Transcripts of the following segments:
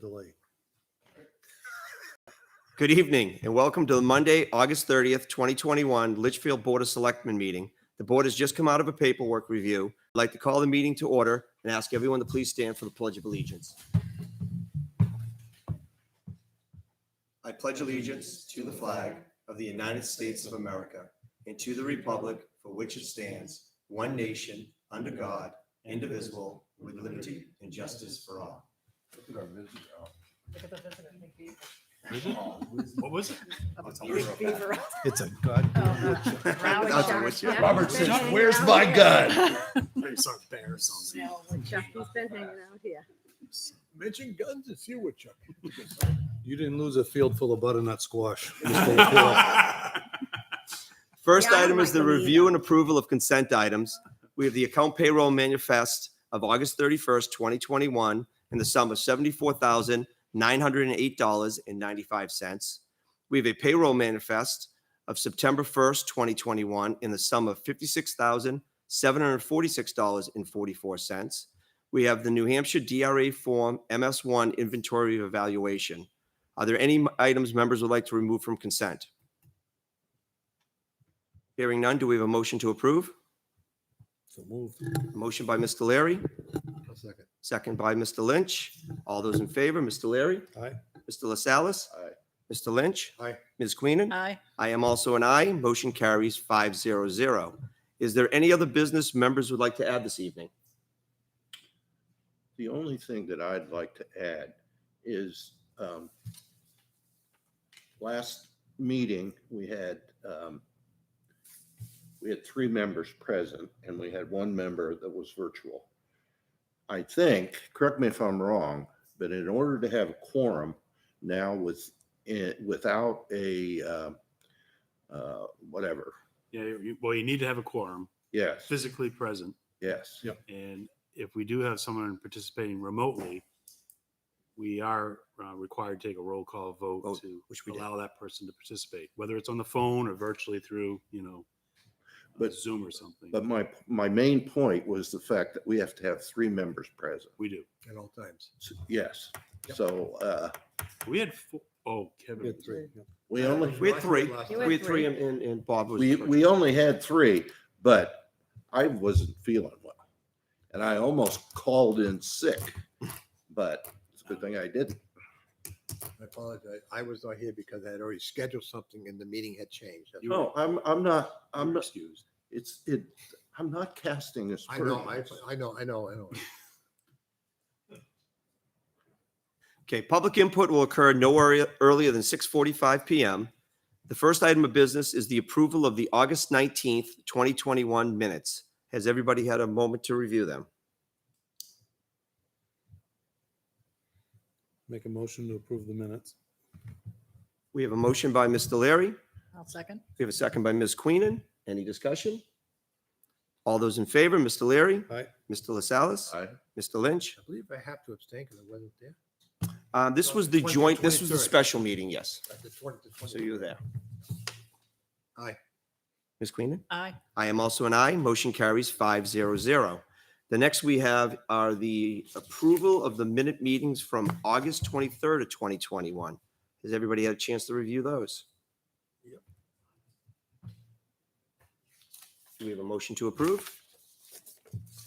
delay. Good evening and welcome to the Monday, August 30th, 2021 Litchfield Board of Selectmen meeting. The board has just come out of a paperwork review. I'd like to call the meeting to order and ask everyone to please stand for the Pledge of Allegiance. I pledge allegiance to the flag of the United States of America and to the republic for which it stands, one nation, under God, indivisible, with liberty and justice for all. What was it? It's a goddamn Robert says, hanging "Where's out my here." gun?" Maybe some bear or something. No, Chucky's been hanging out here. Mention guns, it's you with Chuck. You didn't lose a field full of butternut squash. First Yeah, I item don't is the like them review either. and approval of consent items. We have the account payroll manifest of August 31st, 2021 in the sum of $74,908.95. We have a payroll manifest of September 1st, 2021 in the sum of $56,746.44. We have the New Hampshire DRA Form MS1 Inventory Evaluation. Are there any items members would like to remove from consent? Hearing none, do we have a motion to approve? So move. Motion by Mr. Larry, A second. second by Mr. Lynch. All those in favor, Mr. Larry, Aye. Mr. LaSalle's, Aye. Mr. Lynch, Aye. Ms. Queenan. Aye. I am also an aye. Motion carries 500. Is there any other business members would like to add this evening? The only thing that I'd like to add is last meeting, we had three members present and we had one member that was virtual. I think, correct me if I'm wrong, but in order to have a quorum now without a whatever. Yeah, well, you need to have a quorum, Yes, physically present. yes. Yep. And if we do have someone participating remotely, we are required to take a roll call vote to which we did. allow that person to participate, whether it's on the phone or virtually through, But- Zoom or something. But my main point was the fact that we have to have three members present. We do. At all times. Yes. Yep. So We had four. Oh, Kevin. We had three. Yeah. we only We had three. You We had had three three. and Bob was. we only had three, but I wasn't feeling well. And I almost called in sick, but it's a good thing I didn't. I apologize. I was not here because I had already scheduled something and the meeting had changed. That's No, I'm not, I'm not, excused. I'm not casting I know, aspersions. I know. Okay, public input will occur no earlier than 6:45 PM. The first item of business is the approval of the August 19th, 2021 minutes. Has everybody had a moment to review them? Make a motion to approve the minutes. We have a motion by Mr. Larry. I'll second. We have a second by Ms. Queenan. Any discussion? All those in favor, Mr. Larry, Aye. Mr. LaSalle's, I- Mr. Lynch. I believe I have to abstain because I wasn't there. This was the Twenty- joint, this was the 23rd. special meeting, yes. The 20 So you were there. Aye. Ms. Queenan? Aye. I am also an aye. Motion carries 500. The next we have are the approval of the minute meetings from August 23rd of 2021. Has everybody had a chance to review those? Yep. Do we have a motion to approve?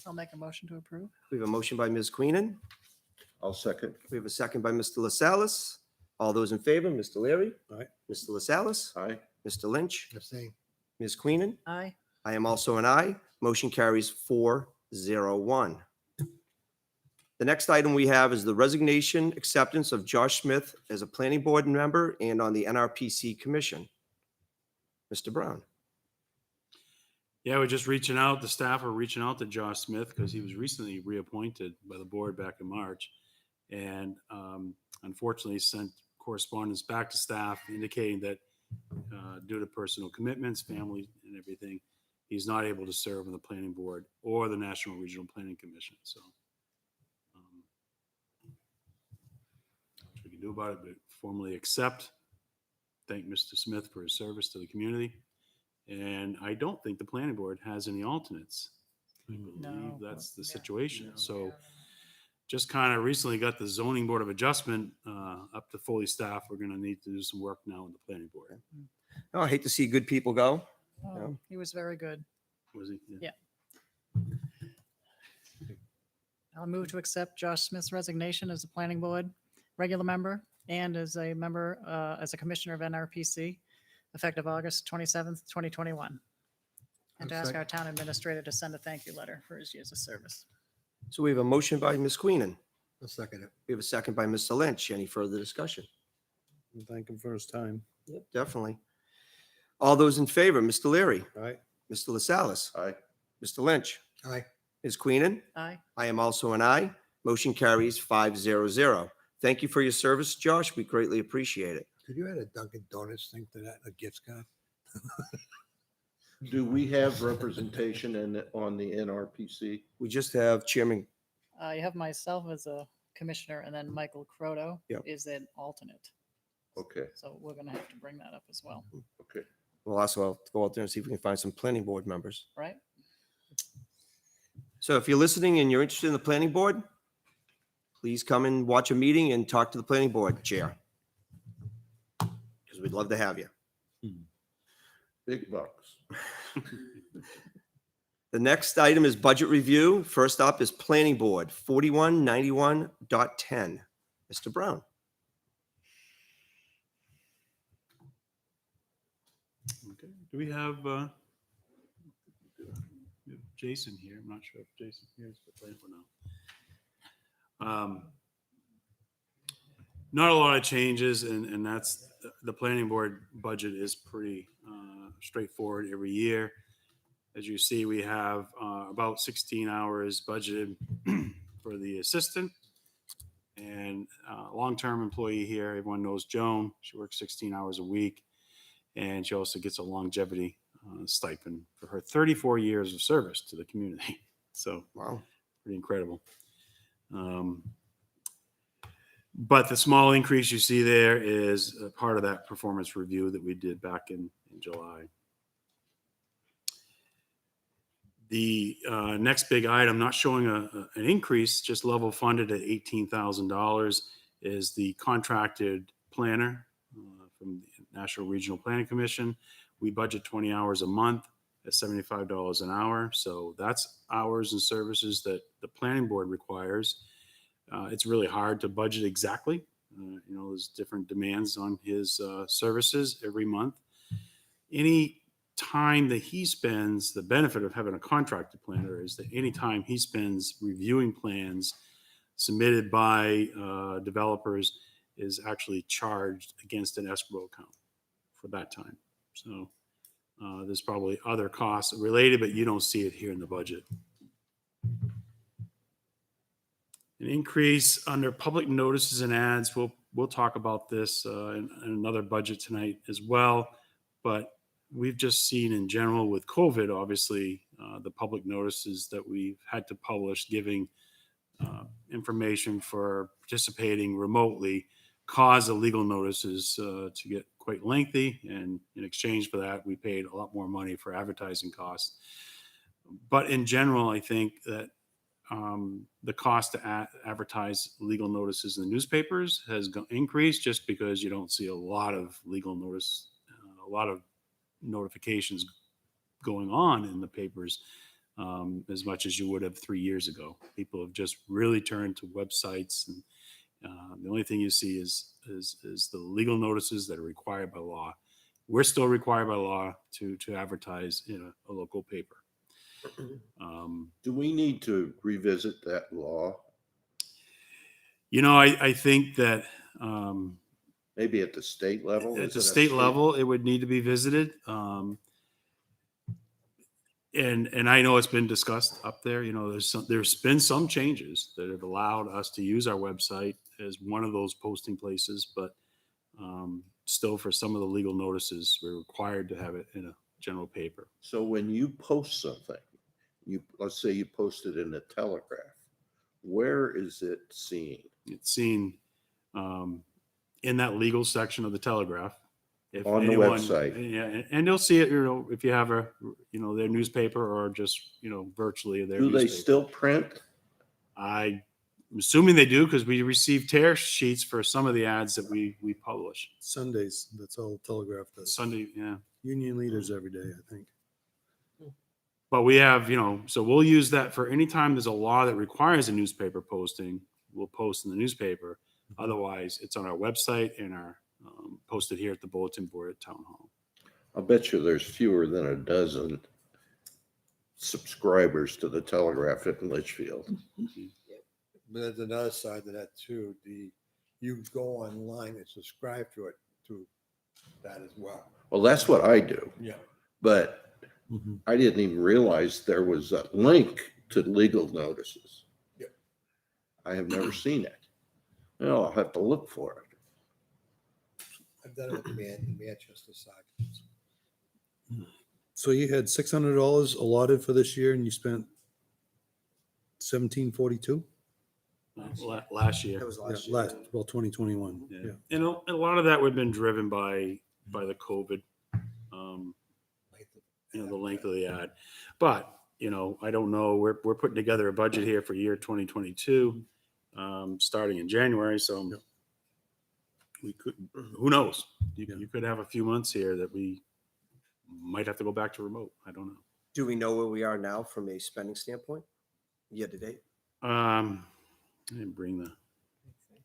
I'll make a motion to approve. We have a motion by Ms. Queenan. I'll second. We have a second by Mr. LaSalle's. All those in favor, Mr. Larry? Aye. Mr. LaSalle's? Aye. Mr. Lynch? Abstain. Ms. Queenan? Aye. I am also an aye. Motion carries 401. The next item we have is the resignation acceptance of Josh Smith as a planning board member and on the NRPC Commission. Mr. Brown. Yeah, we're just reaching out. The staff are reaching out to Josh Smith because he was recently reappointed by the board back in March. And unfortunately sent correspondence back to staff indicating that due to personal commitments, family and everything, he's not able to serve on the planning board or the National Regional Planning Commission. So what we can do about it, but formally accept, thank Mr. Smith for his service to the community. And I don't think the planning board has any alternates. I believe No. that's the situation. So just kind of recently got the zoning board of adjustment up to fully staffed. We're going to need to do some work now in the planning board. Oh, I hate to see good people go. Oh, he was very good. Was he? Yeah. I'll move to accept Josh Smith's resignation as a planning board regular member and as a member, as a commissioner of NRPC, effective August 27th, 2021. And to I'll ask sec- our town administrator to send a thank you letter for his years of service. So we have a motion by Ms. Queenan. I'll second it. We have a second by Mr. Lynch. Any further discussion? Thank him for his time. Yep, definitely. All those in favor, Mr. Leary, All right. Mr. LaSalle's, Aye. Mr. Lynch, Aye. Ms. Queenan. Aye. I am also an aye. Motion carries 500. Thank you for your service, Josh. We greatly appreciate it. Could you add a Dunkin' Donuts thing to that, a gift card? Do we have representation on the NRPC? We just have Chairman, You have myself as a commissioner and then Michael Croto Yep. is an alternate. Okay, So we're going to have to bring that up as well, okay. we'll also have to go out there and see if we can find some planning board members. right? So if you're listening and you're interested in the planning board, please come and watch a meeting and talk to the planning board chair. Because we'd love to have you. Big bucks. The next item is budget review. First up is planning board 4191.10. Mr. Brown. Okay. Do we have Jason here? I'm not sure if Jason here is the planning board now. Not a lot of changes, and that's the planning board budget is pretty straightforward every year. As you see, we have about 16 hours budgeted for the assistant and long-term employee here. Everyone knows Joan. She works 16 hours a week, and she also gets a longevity stipend for her 34 years of service to the community. So, Wow. pretty incredible. But the small increase you see there is a part of that performance review that we did back in July. The next big item, not showing an increase, just level funded at $18,000, is the contracted planner from the National Regional Planning Commission. We budget 20 hours a month at $75 an hour. So that's hours and services that the planning board requires. It's really hard to budget exactly. There's different demands on his services every month. Any time that he spends, the benefit of having a contracted planner is that any time he spends reviewing plans submitted by developers is actually charged against an escrow account for that time. So there's probably other costs related, but you don't see it here in the budget. An increase under public notices and ads. We'll talk about this in another budget tonight as well. But we've just seen in general with COVID, obviously, the public notices that we've had to publish giving information for participating remotely cause the legal notices to get quite lengthy. And in exchange for that, we paid a lot more money for advertising costs. But in general, I think that the cost to advertise legal notices in the newspapers has increased just because you don't see a lot of legal notice, a lot of notifications going on in the papers as much as you would have 3 years ago. People have just really turned to websites, and the only thing you see is the legal notices that are required by law. We're still required by law to advertise in a local paper. Do we need to revisit that law? I think that Maybe at the state level? at Is the it a state level, it would need to be visited. And I know it's been discussed up there. There's been some changes that have allowed us to use our website as one of those posting places, but still for some of the legal notices, we're required to have it in a general paper. So when you post something, let's say you post it in the Telegraph, where is it seen? It's seen in that legal section of the Telegraph. If On the website. Yeah, and you'll see it, if you have their newspaper or just, virtually their Do they newspaper. still print? I I'm assuming they do because we receive tear sheets for some of the ads that we publish. Sundays, that's all Telegraph does. Sunday, yeah. Union leaders every day, I think. But we have, so we'll use that for any time there's a law that requires a newspaper posting, we'll post in the newspaper. Otherwise, it's on our website and our posted here at the bulletin board at Town Hall. I'll bet you there's fewer than a dozen subscribers to the Telegraph in Litchfield. But there's another side to that too. You go online and subscribe to that as well. Well, that's what I do, Yeah. but Mhm. I didn't even realize there was a link to legal notices. Yep. I have never seen it. Well, I'll have to look for it. I've done it with the Manchester side. So you had $600 allotted for this year and you spent 1742? Last year. That was last Yeah, year. well, 2021. Yeah. Yeah. And a lot of that would have been driven by the COVID, the length of the ad. But, I don't know, we're putting together a budget here for year 2022, starting in January. So Yep. we could, who knows? You could have a few months here that we might have to go back to remote. I don't know. Do we know where we are now from a spending standpoint? Year to date? I didn't bring the,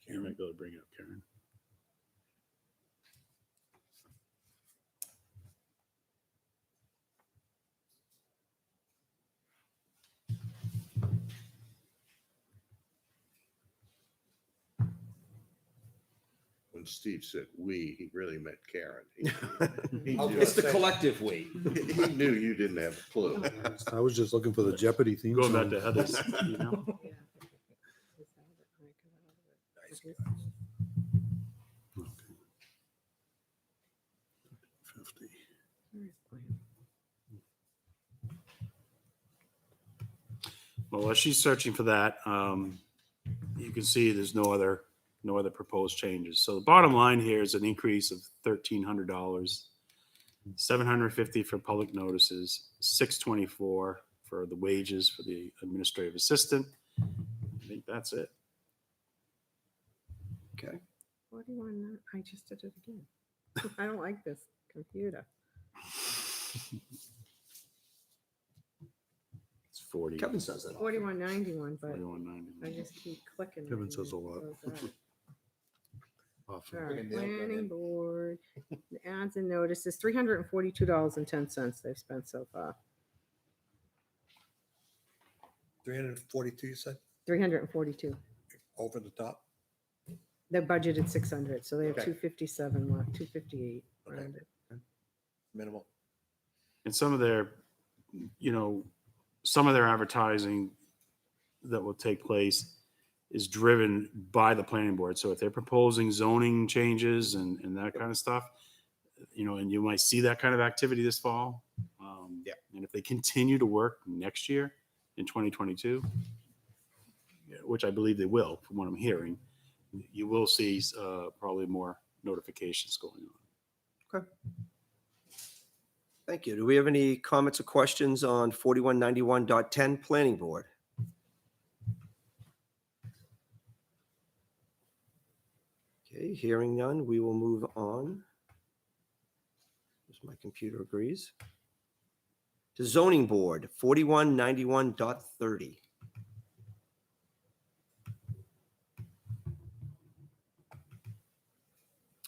I might go to bring it up, Karen. When Steve said "we," he really meant Karen. He It's the collective we. he knew you didn't have a clue. I was just looking for the Jeopardy theme. Going back song. to Heather's, Okay. 50. Well, while she's searching for that, you can see there's no other proposed changes. So the bottom line here is an increase of $1,300, $750 for public notices, $624 for the wages for the administrative assistant. I think that's it. Okay. 41, I just did it again. I don't like this computer. It's 40. Kevin says that. 4191, but 41.90. I just keep clicking. Kevin it says a and it lot. goes out. Often. All right, Nailed that planning in. board, the ads and notices, $342.10 they've spent so far. 342, you said, 342. over the top? They're budgeted 600, so they have Okay. 257 left, 258 Okay. rounded. Minimal. And some of their advertising that will take place is driven by the planning board. So if they're proposing zoning changes and that kind of stuff, and you might see that kind of activity this fall. Yeah. And if they continue to work next year in 2022, which I believe they will, from what I'm hearing, you will see probably more notifications going on. Okay. Thank you. Do we have any comments or questions on 4191.10 planning board? Okay, hearing none, we will move on. As my computer agrees. To zoning board, 4191.30.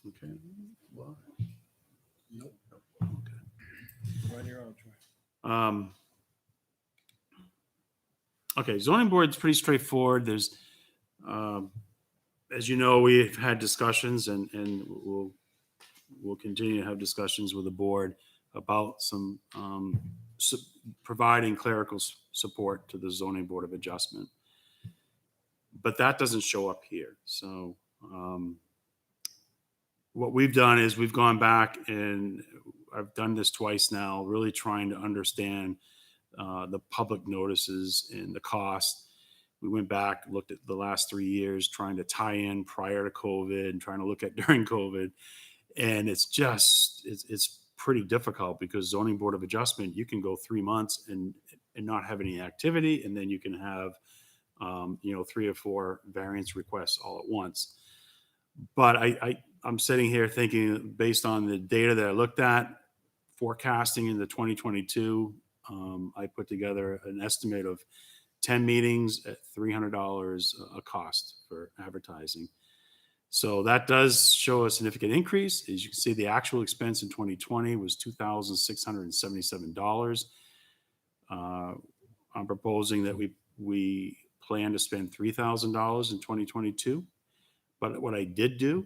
Okay. Well, Nope. okay. Run your own, Troy. Okay, zoning board's pretty straightforward. There's, as you know, we've had discussions and we'll continue to have discussions with the board about some providing clerical support to the zoning board of adjustment. But that doesn't show up here. So what we've done is we've gone back and I've done this twice now, really trying to understand the public notices and the cost. We went back, looked at the last 3 years, trying to tie in prior to COVID and trying to look at during COVID. And it's pretty difficult because zoning board of adjustment, you can go 3 months and not have any activity. And then you can have 3 or 4 variance requests all at once. But I'm sitting here thinking, based on the data that I looked at, forecasting into 2022, I put together an estimate of 10 meetings at $300 a cost for advertising. So that does show a significant increase. As you can see, the actual expense in 2020 was $2,677. I'm proposing that we plan to spend $3,000 in 2022. But what I did do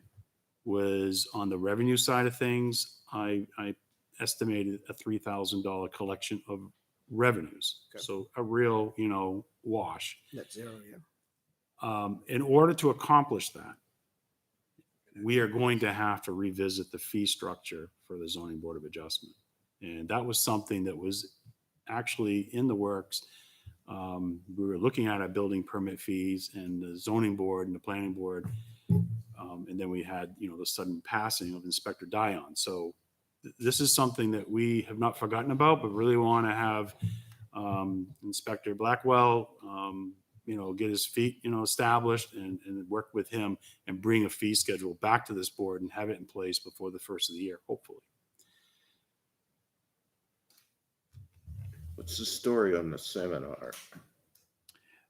was, on the revenue side of things, I estimated a $3,000 collection of revenues. Okay. So a real, wash. Net zero, yeah. In order to accomplish that, we are going to have to revisit the fee structure for the Zoning Board of Adjustment. And that was something that was actually in the works. We were looking at our building permit fees, and the zoning board and the planning board. And then we had, the sudden passing of Inspector Dion. So this is something that we have not forgotten about, but really want to have Inspector Blackwell, get his feet, established and work with him and bring a fee schedule back to this board and have it in place before the first of the year, hopefully. What's the story on the seminar?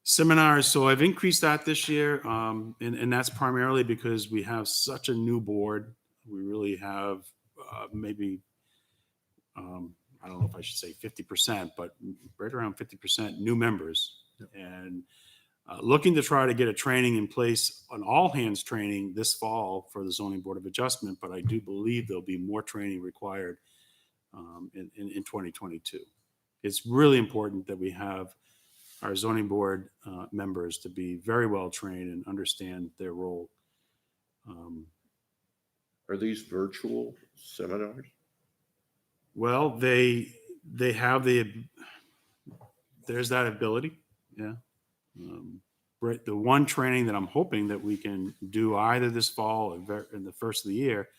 Seminars, so I've increased that this year, and that's primarily because we have such a new board. We really have maybe, I don't know if I should say 50%, but right around 50% new members. And looking to try to get a training in place, an all-hands training this fall for the Zoning Board of Adjustment, but I do believe there'll be more training required in 2022. It's really important that we have our zoning board members to be very well trained and understand their role. Are these virtual seminars? Well, they have there's that ability. Yeah. Right. The one training that I'm hoping that we can do either this fall or in the first of the year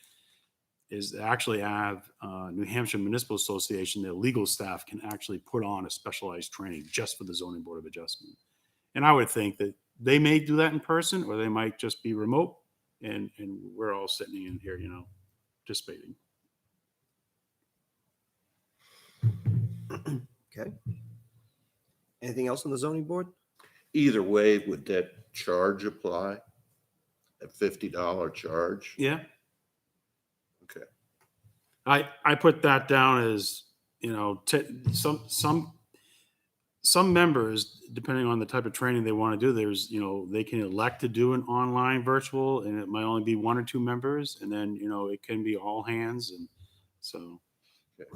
is actually have New Hampshire Municipal Association, their legal staff can actually put on a specialized training just for the Zoning Board of Adjustment. And I would think that they may do that in person, or they might just be remote, and we're all sitting in here, participating. Okay. Anything else on the zoning board? Either way, would that charge apply? A $50 charge? Yeah. Okay. I put that down as, some members, depending on the type of training they want to do, there's, they can elect to do an online virtual, and it might only be 1 or 2 members, and then, it can be all hands. And so. Okay.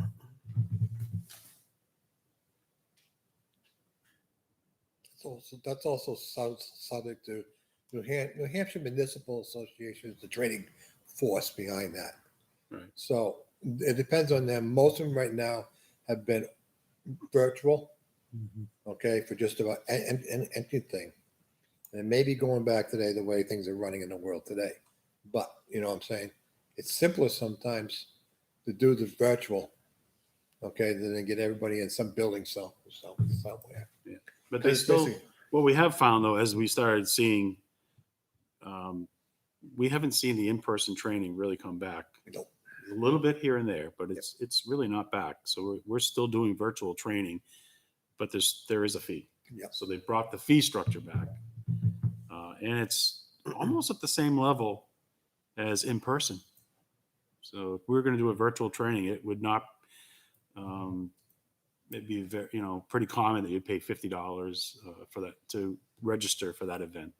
So that's also subject to New Hampshire Municipal Association is the training force behind that. Right. So it depends on them. Most of them right now have been virtual, okay, for just about anything. And maybe going back today the way things are running in the world today. But, you know what I'm saying? It's simpler sometimes to do the virtual, okay, than to get everybody in some building somewhere. Yeah. But they still, what we have found though, as we started seeing, we haven't seen the in-person training really come back. Nope. A little bit here and there, but it's really not back. So we're still doing virtual training, but there is a fee. Yep. So they brought the fee structure back, and it's almost at the same level as in person. So if we were going to do a virtual training, it would not. It'd be very, pretty common that you'd pay $50 for that to register for that event.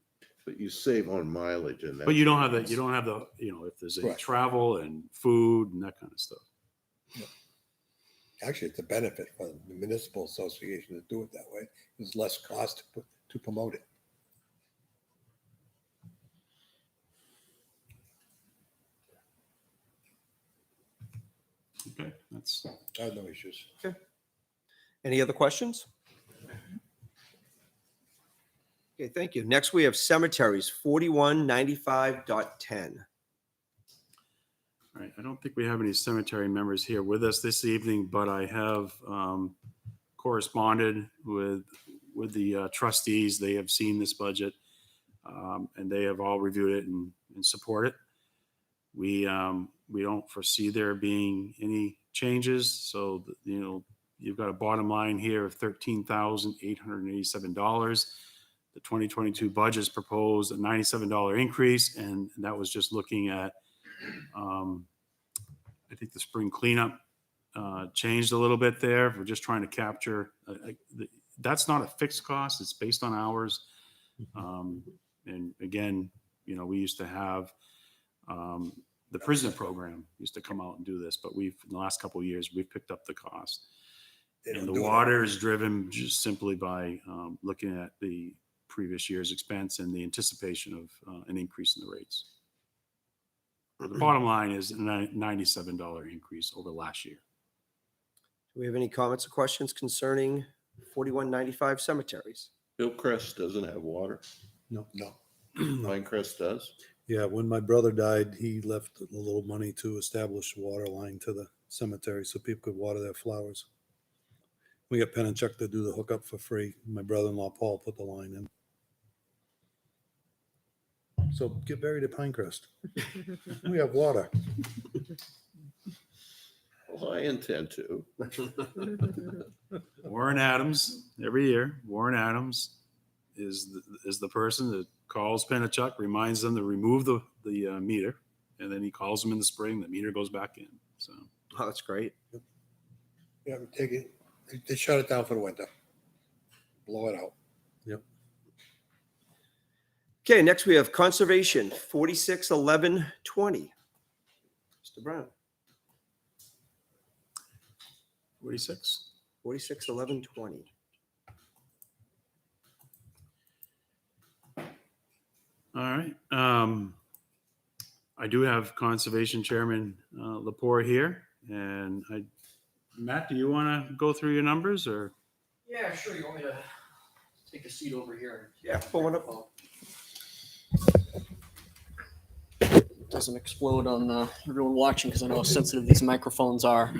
But you save on mileage in that. But you don't have the, if there's any Right. travel and food and that kind of stuff. Actually, it's a benefit for the municipal association to do it that way. There's less cost to promote it. Okay, that's. I have no issues. Any other questions? Okay, thank you. Next, we have cemeteries, 4195.10. All right, I don't think we have any cemetery members here with us this evening, but I have corresponded with with the trustees. They have seen this budget, and they have all reviewed it and support it. We don't foresee there being any changes. So, you've got a bottom line here of $13,887. The 2022 budget is proposed a $97 increase, and that was just looking at, I think the spring cleanup changed a little bit there. We're just trying to capture, that's not a fixed cost. It's based on hours. And again, we used to have the prisoner program used to come out and do this, but in the last couple of years, we've picked up the cost. They don't And the do it water is driven just simply by looking at the previous year's expense and the anticipation of an increase in the rates. The bottom line is a $97 increase over last year. Do we have any comments or questions concerning 4195 cemeteries? Hillcrest doesn't have water. No. Pinecrest does. Yeah, when my brother died, he left a little money to establish a water line to the cemetery so people could water their flowers. We got Pennachuck to do the hookup for free. My brother-in-law, Paul, put the line in. So get buried at Pinecrest. We have water. Well, I intend to. Warren Adams, every year, Warren Adams is the person that calls Pennachuck, reminds them to remove the meter, and then he calls them in the spring, the meter goes back in. So Oh, that's great. Yeah, take it. They shut it down for the winter. Blow it out. Okay, next we have conservation, 461120. Mr. Brown, 46. 461120. All right. I do have Conservation Chairman Lepore here, and Matt, do you want to go through your numbers or? Yeah, sure. You want me to take a seat over here? Yeah, pull one up. Doesn't explode on everyone watching because I know how sensitive these microphones are.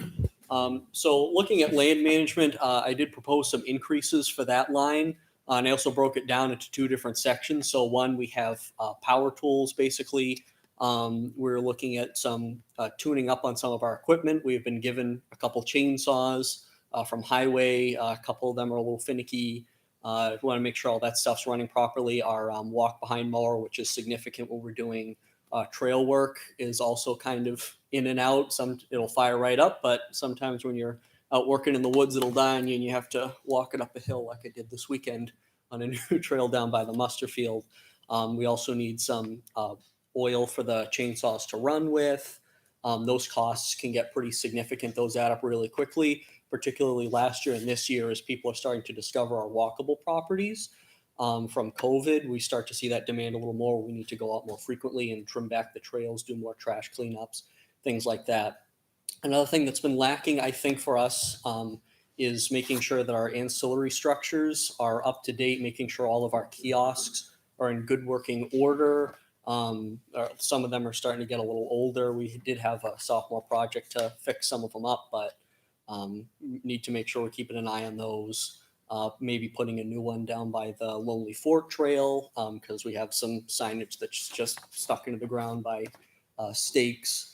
So looking at land management, I did propose some increases for that line. And I also broke it down into two different sections. So one, we have power tools, basically. We're looking at some tuning up on some of our equipment. We've been given a couple chainsaws from Highway. A couple of them are a little finicky. We want to make sure all that stuff's running properly. Our walk behind mower, which is significant when we're doing trail work, is also kind of in and out. It'll fire right up, but sometimes when you're out working in the woods, it'll die on you and you have to walk it up a hill like I did this weekend on a new trail down by the muster field. We also need some oil for the chainsaws to run with. Those costs can get pretty significant. Those add up really quickly, particularly last year and this year as people are starting to discover our walkable properties. From COVID, we start to see that demand a little more. We need to go out more frequently and trim back the trails, do more trash cleanups, things like that. Another thing that's been lacking, I think, for us is making sure that our ancillary structures are up to date, making sure all of our kiosks are in good working order. Some of them are starting to get a little older. We did have a sophomore project to fix some of them up, but need to make sure we're keeping an eye on those. Maybe putting a new one down by the Lonely Fort Trail because we have some signage that's just stuck into the ground by stakes.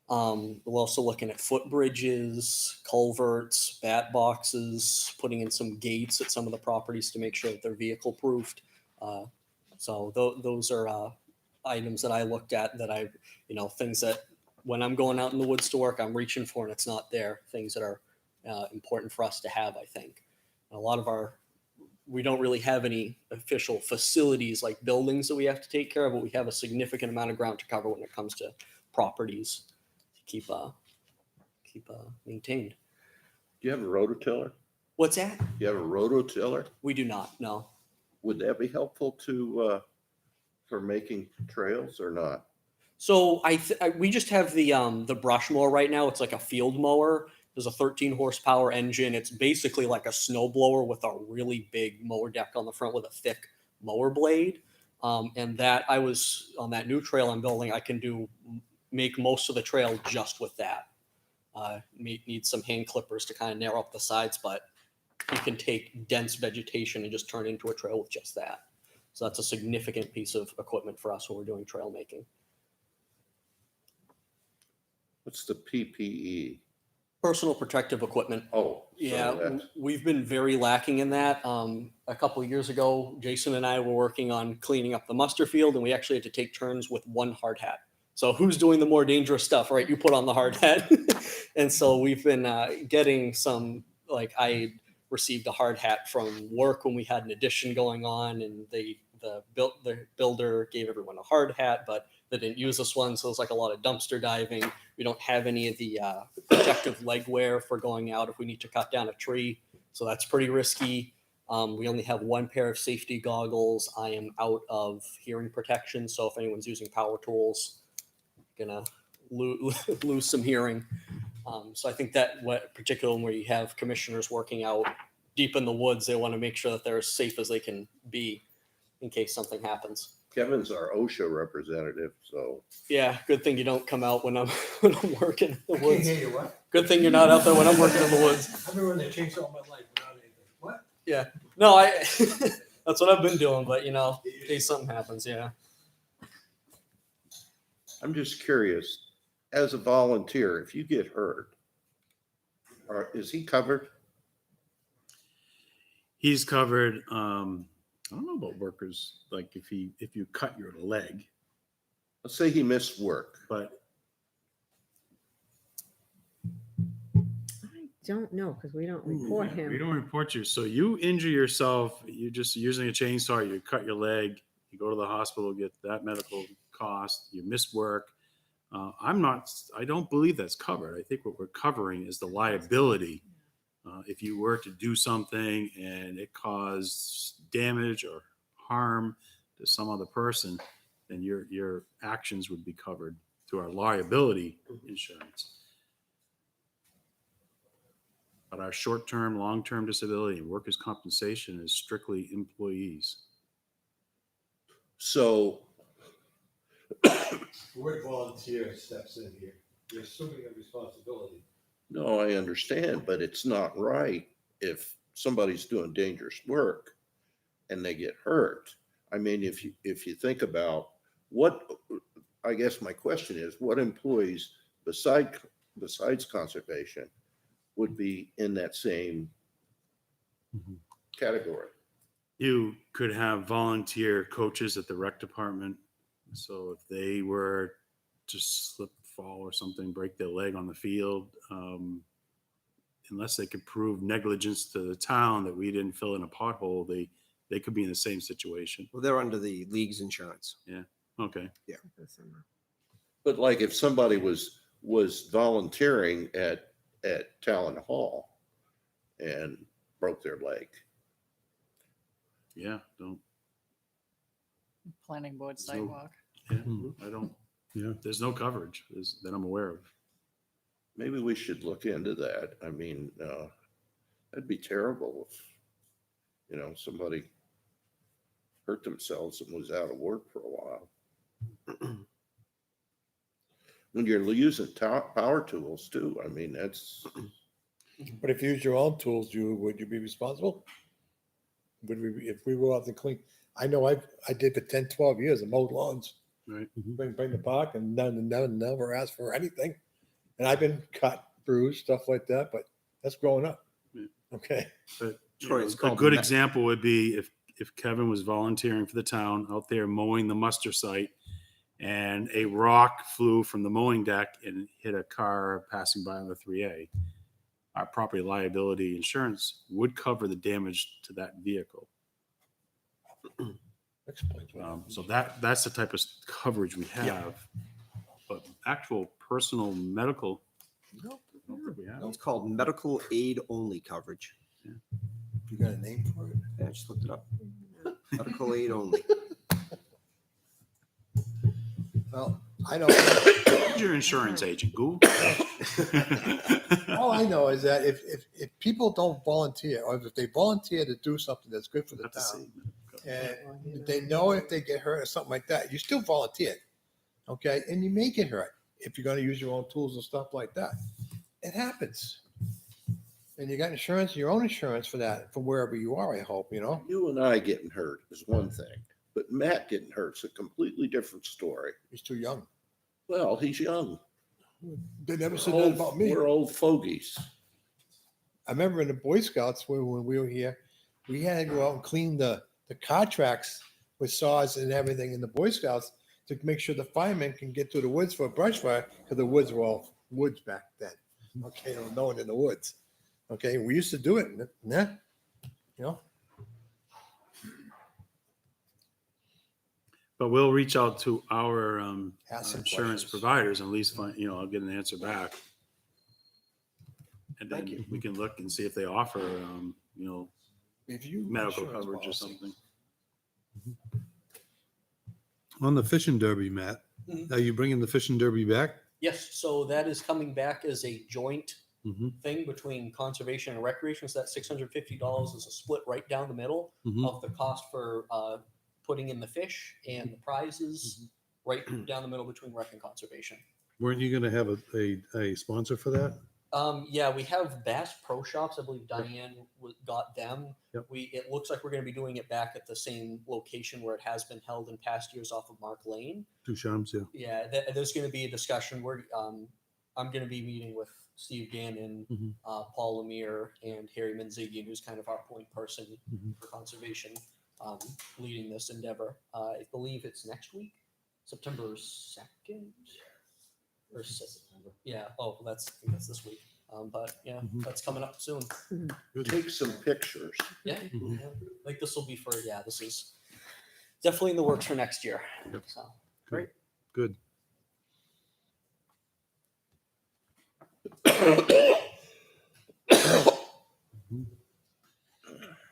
We're also looking at footbridges, culverts, bat boxes, putting in some gates at some of the properties to make sure that they're vehicle proofed. So those are items that I looked at that things that when I'm going out in the woods to work, I'm reaching for and it's not there. Things that are important for us to have, I think. A lot of we don't really have any official facilities like buildings that we have to take care of, but we have a significant amount of ground to cover when it comes to properties to keep maintained. Do you have a rototiller? What's that? Do you have a rototiller? We do not, no. Would that be helpful for making trails or not? So we just have the brush mower right now. It's like a field mower. There's a 13 horsepower engine. It's basically like a snow blower with a really big mower deck on the front with a thick mower blade. And that I was on that new trail I'm building. I can make most of the trail just with that. Need some hand clippers to kind of narrow up the sides, but you can take dense vegetation and just turn it into a trail with just that. So that's a significant piece of equipment for us when we're doing trail making. What's the PPE? Personal protective equipment. Oh, so Yeah, that's, we've been very lacking in that. A couple of years ago, Jason and I were working on cleaning up the muster field, and we actually had to take turns with one hard hat. So who's doing the more dangerous stuff, right? You put on the hard hat. And so we've been getting some, like I received a hard hat from work when we had an addition going on, and the builder gave everyone a hard hat, but they didn't use this one. So it's like a lot of dumpster diving. We don't have any of the protective leg wear for going out if we need to cut down a tree. So that's pretty risky. We only have one pair of safety goggles. I am out of hearing protection. So if anyone's using power tools, gonna lose some hearing. So I think that particularly where you have commissioners working out deep in the woods, they want to make sure that they're as safe as they can be in case something happens. Kevin's our OSHA representative, so Yeah, good thing you don't come out when I'm working in the woods. you what? Good thing you're not out there when I'm working in the woods. I've been running a chainsaw all my life without anything. What? Yeah, no, that's what I've been doing, but in case something happens, yeah. I'm just curious, as a volunteer, if you get hurt, is he covered? He's covered. I don't know about workers, like if you cut your leg, Let's say he missed work. but I don't know, because we don't report we him. don't report you. So you injure yourself, you're just using a chainsaw, you cut your leg, you go to the hospital, get that medical cost, you miss work. I don't believe that's covered. I think what we're covering is the liability. If you were to do something and it caused damage or harm to some other person, then your actions would be covered through our liability insurance. But our short-term, long-term disability and workers' compensation is strictly employees. So The word volunteer steps in here. You're assuming a responsibility. no, I understand, but it's not right if somebody's doing dangerous work and they get hurt. I mean, if you think about I guess my question is, what employees besides conservation would be in that same category? You could have volunteer coaches at the rec department. So if they were to slip, fall or something, break their leg on the field, unless they could prove negligence to the town that we didn't fill in a pothole, they could be in the same situation. Well, they're under the league's insurance. Okay. But like if somebody was volunteering at Talon Hall and broke their leg, Yeah. Don't. Planning board So- sidewalk. Yeah. I don't. Yeah. There's no coverage that I'm aware of. maybe we should look into that. I mean, that'd be terrible if, somebody hurt themselves and was out of work for a while. When you're using power tools too, I mean, that's, But if you use your own tools, would you be responsible? If we go out and clean? I know I did for 10, 12 years, I mowed lawns, Right. bring the park, and never asked for anything. And I've been cut, bruised, stuff like that, but that's growing up. Yeah. Okay. But Troy, it's a called good me- example would be if Kevin was volunteering for the town out there mowing the muster site and a rock flew from the mowing deck and hit a car passing by on the 3A, our property liability insurance would cover the damage to that vehicle. Explains why. So that's the type of coverage we have. But actual personal medical, I don't think we have. It's called medical aid only coverage. You got a name for it? Yeah, I just looked it up. Medical aid only. Well, I know. Who's your insurance agent, Google? All I know is that if people don't volunteer, or if they volunteer to do something that's good for the Have to town, see. and they know if they get hurt or something like that, you still volunteer. Okay, and you may get hurt if you're going to use your own tools and stuff like that. It happens. And you got insurance, your own insurance for that, from wherever you are, I hope, you know? You and I getting hurt is one thing, but Matt getting hurt's a completely different story. He's too young. Well, he's young. They never said We're that old- about me. We're old fogies. I remember in the Boy Scouts when we were here, we had to go out and clean the car tracks with saws and everything in the Boy Scouts to make sure the firemen can get to the woods for a brush fire, because the woods were all woods back then. Okay, there was no one in the woods. Okay, we used to do it, yeah, you know? But we'll reach out to our Ask some insurance questions. providers and at least find, I'll get an answer back. And then Thank you. we can look and see if they offer, Review medical insurance coverage or policy. something. On the fishing derby, Matt, Mhm. are you bringing the fishing derby back? Yes, so that is coming back as a joint Mhm. thing between conservation and recreation. So that $650 is a split right down the middle Mhm. of the cost for putting in the fish and the prizes, right down the middle between rec and conservation. Weren't you gonna have a sponsor for that? Yeah, we have Bass Pro Shops. I believe Diane got them. Yep. It looks like we're going to be doing it back at the same location where it has been held in past years off of Mark Lane. Ducharme's, yeah. Yeah, there's going to be a discussion. I'm going to be meeting with Steve Gannon, Mhm. Paul Lemire, and Harry Manzigian, who's kind of our point person Mhm. for conservation, leading this endeavor. I believe it's next week, September 2nd. Or September. Yeah. Oh, I think that's this week. But yeah, Mhm. that's coming up soon. Take some pictures. Yeah. Mhm. Yeah. I think this will be for, this is definitely in the works for next year. Yep. So, Good.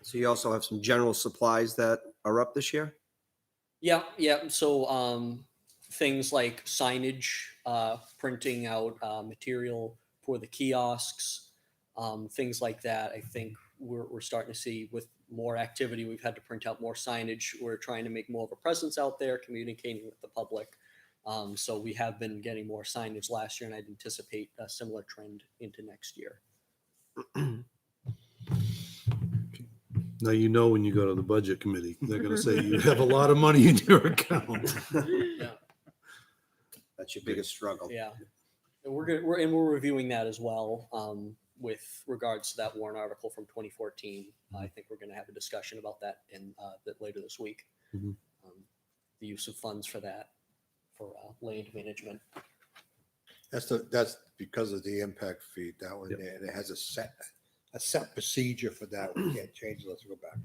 So you also have some general supplies that are up this year? yeah. So things like signage, printing out material for the kiosks, things like that. I think we're starting to see with more activity. We've had to print out more signage. We're trying to make more of a presence out there, communicating with the public. So we have been getting more signage last year, and I'd anticipate a similar trend into next year. Now, when you go to the budget committee, they're gonna say you have a lot of money in your account. Yeah. That's your biggest struggle. Yeah, and we're reviewing that as well with regards to that warrant article from 2014. I think we're going to have a discussion about that later this week. Mhm. The use of funds for that for land management. That's because of the impact fee, that one Yep. there, and it has a set procedure for that. We can't change it. Let's go back.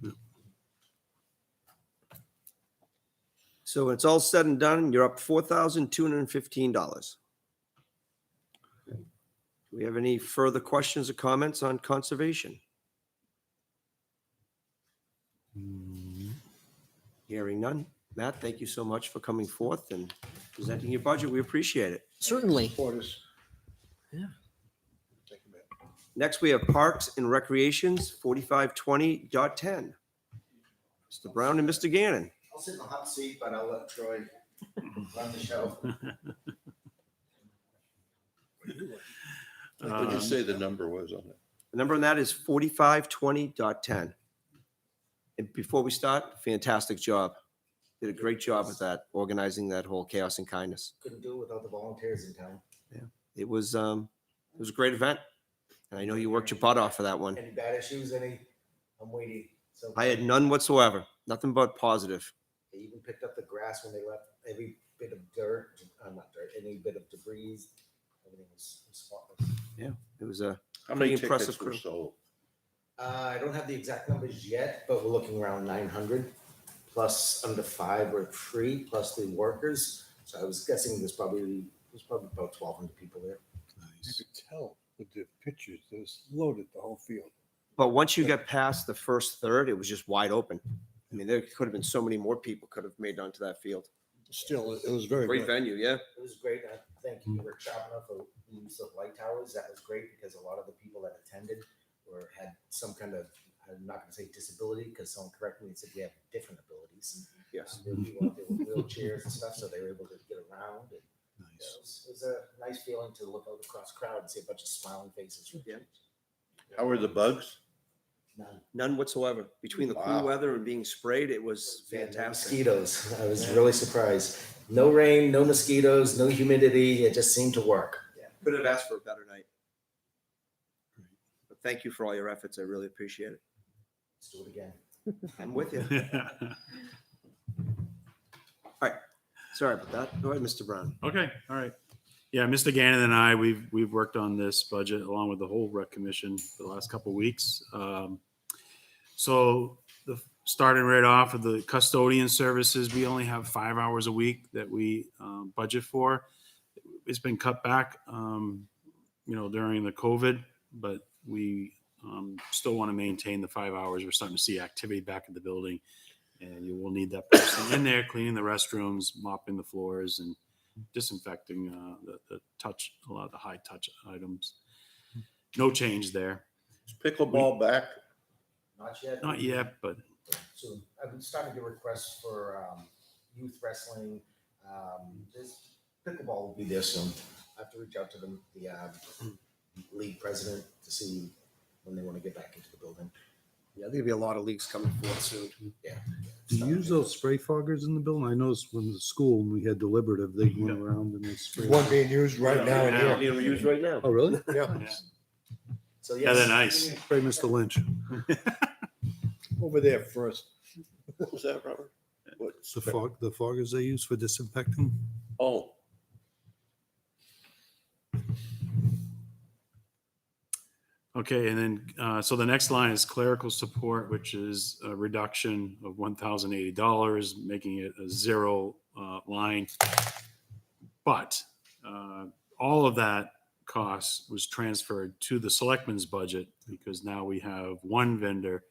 So when it's all said and done, you're up $4,215. Do we have any further questions or comments on conservation? Mm, Hearing none. Matt, thank you so much for coming forth and presenting your budget. We appreciate it. Certainly. Portis. Yeah. Take a minute. Next, we have Parks and Recreations, 4520.10. Mr. Brown and Mr. Gannon. I'll sit in the hot seat, but I'll let Troy run the show. What did you say the number was on it? The number on that is 4520.10. And before we start, fantastic job. Did a great job with that, organizing that whole chaos and kindness. Couldn't do it without the volunteers in town. It was a great event. And I know you worked your butt off for that one. Any bad issues, I'm waiting. So I had none whatsoever, nothing but positive. They even picked up the grass when they left. Every bit of dirt, not dirt, any bit of debris, everything was spotless. It was a How many Pretty impressive tickets were crew. sold? I don't have the exact numbers yet, but we're looking around 900 plus under 5 were free plus the workers. So I was guessing there's probably about 1,200 people there. You nice. could tell with the pictures, it was loaded the whole field. But once you get past the first third, it was just wide open. I mean, there could have been so many more people could have made it onto that field. Still, it was very Great good. venue, yeah. It was great. I thank you, Rick Chapman, for the use of light towers. That was great because a lot of the people that attended had some kind of, I'm not going to say disability because someone corrected me and said we have different abilities. Yes. There were people out there with wheelchairs and stuff, so they were able to get around. And Nice. it was a nice feeling to look out across the crowd and see a bunch of smiling faces. Yeah. How are the bugs? None. None whatsoever. Between the cool Wow. weather and being sprayed, it was Yeah, no fantastic. mosquitoes. I was really surprised. No rain, no mosquitoes, no humidity. It just seemed to work. Couldn't have asked for a better night. But thank you for all your efforts. I really appreciate it. Let's do it again. I'm with you. All right. Sorry about that. Go ahead, Mr. Brown. Okay, all right. Yeah, Mr. Gannon and I, we've worked on this budget along with the whole rec commission for the last couple of weeks. So starting right off with the custodian services, we only have 5 hours a week that we budget for. It's been cut back, during the COVID, but we still want to maintain the 5 hours. We're starting to see activity back in the building, and you will need that person in there cleaning the restrooms, mopping the floors, and disinfecting the touch, a lot of the high touch items. No change there. Is pickleball back? Not yet. Not yet, but So I've been starting to get requests for youth wrestling. This pickleball will be there soon. I have to reach out to the league president to see when they want to get back into the building. Yeah, there'll be a lot of leagues coming forth soon. Yeah. Do you use those spray foggers in the building? I noticed when the school, when we had deliberative, they went around and they sprayed. One being used right now in Yeah. here. Being used right now. Oh, really? Yeah, yeah, So yeah, they're nice. Spray Mr. Lynch. over there first. What was that, Robert? What? The foggers they use for disinfecting. Oh, Okay, and then, so the next line is clerical support, which is a reduction of $1,080, making it a zero line. But all of that cost was transferred to the selectmen's budget because now we have one vendor,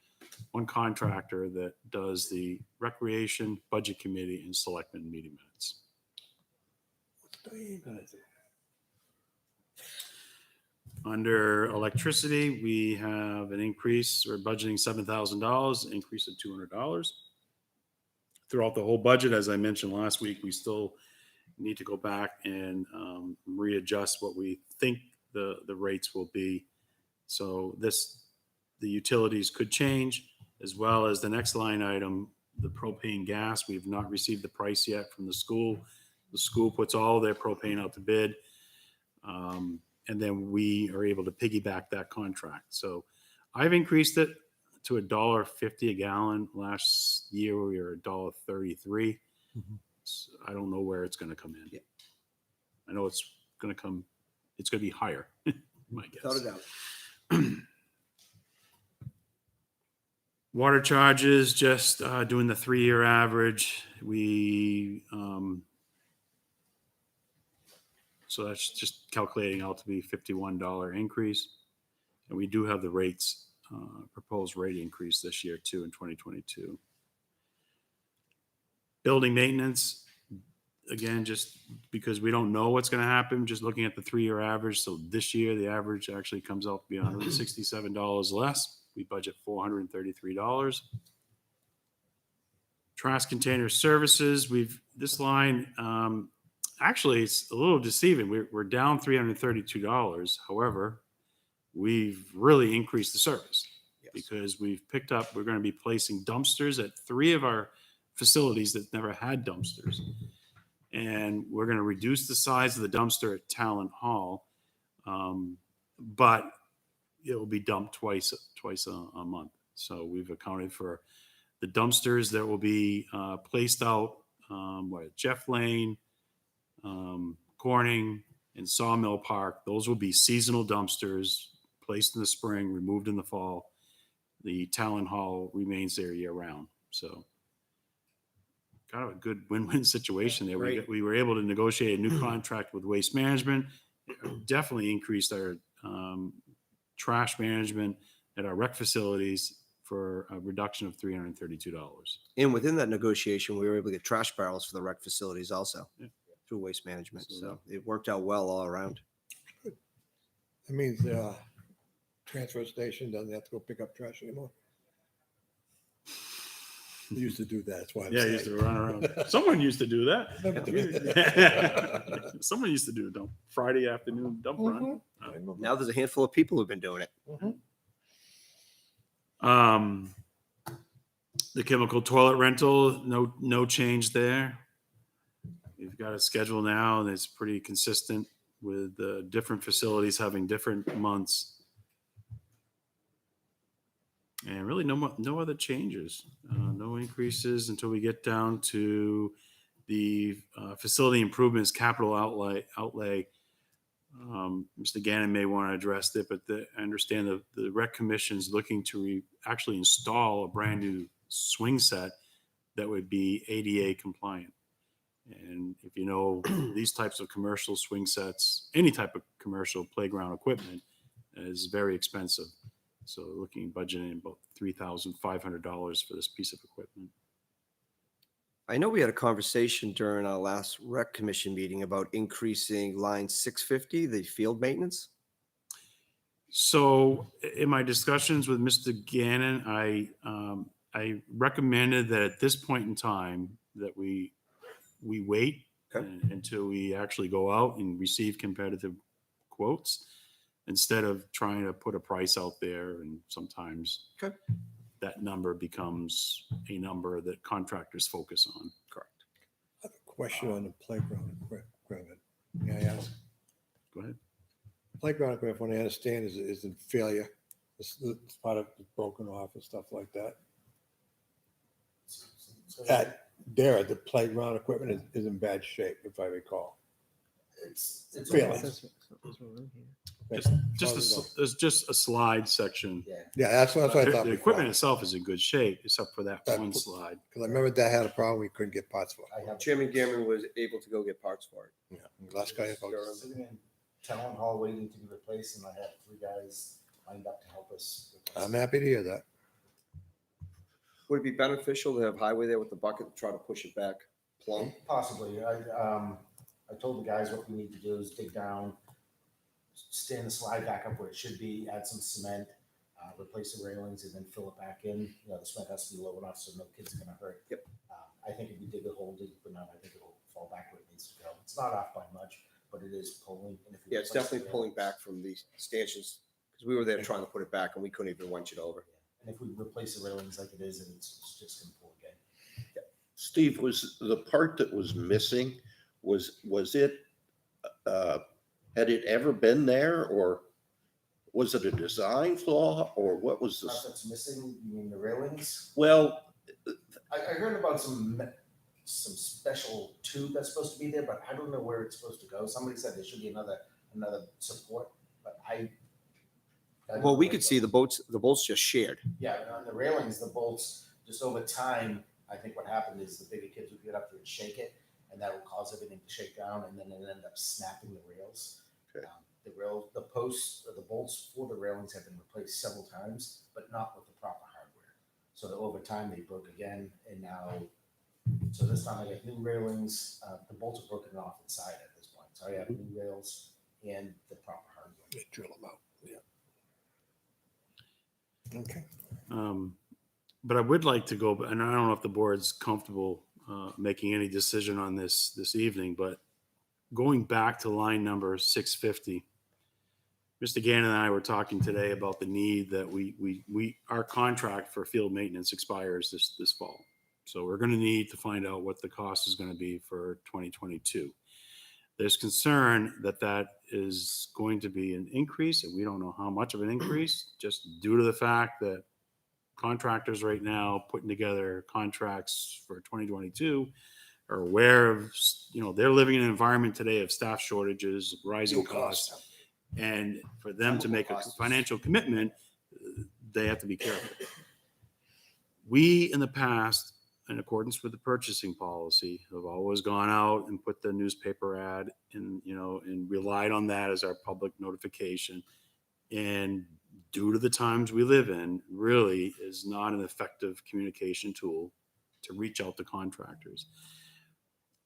one contractor that does the recreation, budget committee, and selectmen meeting minutes. Under electricity, we have an increase, we're budgeting $7,000, increase of $200. Throughout the whole budget, as I mentioned last week, we still need to go back and readjust what we think the rates will be. So the utilities could change, as well as the next line item, the propane gas. We've not received the price yet from the school. The school puts all their propane out to bid. And then we are able to piggyback that contract. So I've increased it to $1.50 a gallon. Last year we were $1.33. So I don't know where it's going to come in. Yeah. I know it's going to be higher, my guess. Without a doubt. Water charges, just doing the 3-year average. So that's just calculating out to be $51 increase. And we do have the rates, proposed rate increase this year too in 2022. Building maintenance, again, just because we don't know what's going to happen, just looking at the 3-year average. So this year, the average actually comes out to be $167 less. We budget $433. Trash container services, this line, actually, it's a little deceiving. We're down $332. However, we've really increased the service because we're going to be placing dumpsters at 3 of our facilities that never had dumpsters. And we're going to reduce the size of the dumpster at Talent Hall, but it will be dumped twice a month. So we've accounted for the dumpsters that will be placed out at Jeff Lane, Corning, and Sawmill Park. Those will be seasonal dumpsters placed in the spring, removed in the fall. The Talent Hall remains there year round. So kind of a good win-win situation there. Right. We were able to negotiate a new contract with Waste Management. Definitely increased our trash management at our rec facilities for a reduction of $332. And within that negotiation, we were able to get trash barrels for the rec facilities also. Yeah. Through Waste Management. So it worked out well all around. That means the transfer station doesn't have to go pick up trash anymore. They used to do that. That's why I'm Yeah, I saying. used to run around. Someone used to do that. Someone used to do a Friday afternoon dump run. I know. Now there's a handful of people who've been doing it. Mhm. The chemical toilet rental, no change there. We've got a schedule now and it's pretty consistent with different facilities having different months. And really no other changes, no increases until we get down to the facility improvements capital outlay. Mr. Gannon may want to address it, but I understand the rec commission's looking to actually install a brand new swing set that would be ADA compliant. And if you know, these types of commercial swing sets, any type of commercial playground equipment is very expensive. So looking budgeting about $3,500 for this piece of equipment. I know we had a conversation during our last rec commission meeting about increasing line 650, the field maintenance. So in my discussions with Mr. Gannon, I recommended that at this point in time that we wait Okay. until we actually go out and receive competitive quotes instead of trying to put a price out there. And sometimes Okay. that number becomes a number that contractors focus on. Correct. I have a question on the playground equipment. May I ask? Go ahead. Playground equipment, from what I understand, is in failure. It's part of it's broken off and stuff like that. The playground equipment is in bad shape, if I recall. It's Really? There's just a slide section. Yeah. Yeah, that's what I thought. The equipment itself is in good shape, except for that one slide. Because I remember that had a problem. We couldn't get parts for it. I have Chairman Gammon was able to go get parts for it. Yeah. Last guy. sitting in town hall waiting to be replaced, and I have 3 guys lined up to help us. I'm happy to hear that. Would it be beneficial to have highway there with the bucket to try to push it back plumb? Possibly. I told the guys what we need to do is dig down, stand the slide back up where it should be, add some cement, replace the railings, and then fill it back in. You know, the cement has to be low enough so no kids are gonna hurt. Yep. I think if we dig a hole deep enough, I think it'll fall back where it needs to go. It's not off by much, but it is pulling. And if we Yeah, it's replace the definitely pulling railings- back from the stanchions because we were there trying to put it back and we couldn't even winch it over. And if we replace the railings like it is, and it's just gonna pull again. Steve, was the part that was missing, was it, had it ever been there, or was it a design flaw, or what was Stuff this? that's missing, you mean the railings? Well, I heard about some special tube that's supposed to be there, but I don't know where it's supposed to go. Somebody said there should be another support, but I don't Well, we know could where see it the bolts just shared. goes. Yeah, and on the railings, the bolts, just over time, I think what happened is the bigger kids would get up there and shake it, and that will cause everything to shake down, and then it end up snapping the rails. Okay. The posts, or the bolts for the railings have been replaced several times, but not with the proper hardware. So that over time they broke again, and now, so this time I got new railings. The bolts are broken off inside at this point, so I have new rails and the proper hardware. They drill them out. Yeah. Okay. But I would like to go, and I don't know if the board's comfortable making any decision on this evening, but going back to line number 650, Mr. Gannon and I were talking today about the need that our contract for field maintenance expires this fall. So we're going to need to find out what the cost is going to be for 2022. There's concern that is going to be an increase, and we don't know how much of an increase, just due to the fact that contractors right now putting together contracts for 2022 are aware of, they're living in an environment today of staff shortages, rising costs, and for them to make a financial commitment, they have to be careful. We, in the past, in accordance with the purchasing policy, have always gone out and put the newspaper ad and relied on that as our public notification. And due to the times we live in, really is not an effective communication tool to reach out to contractors.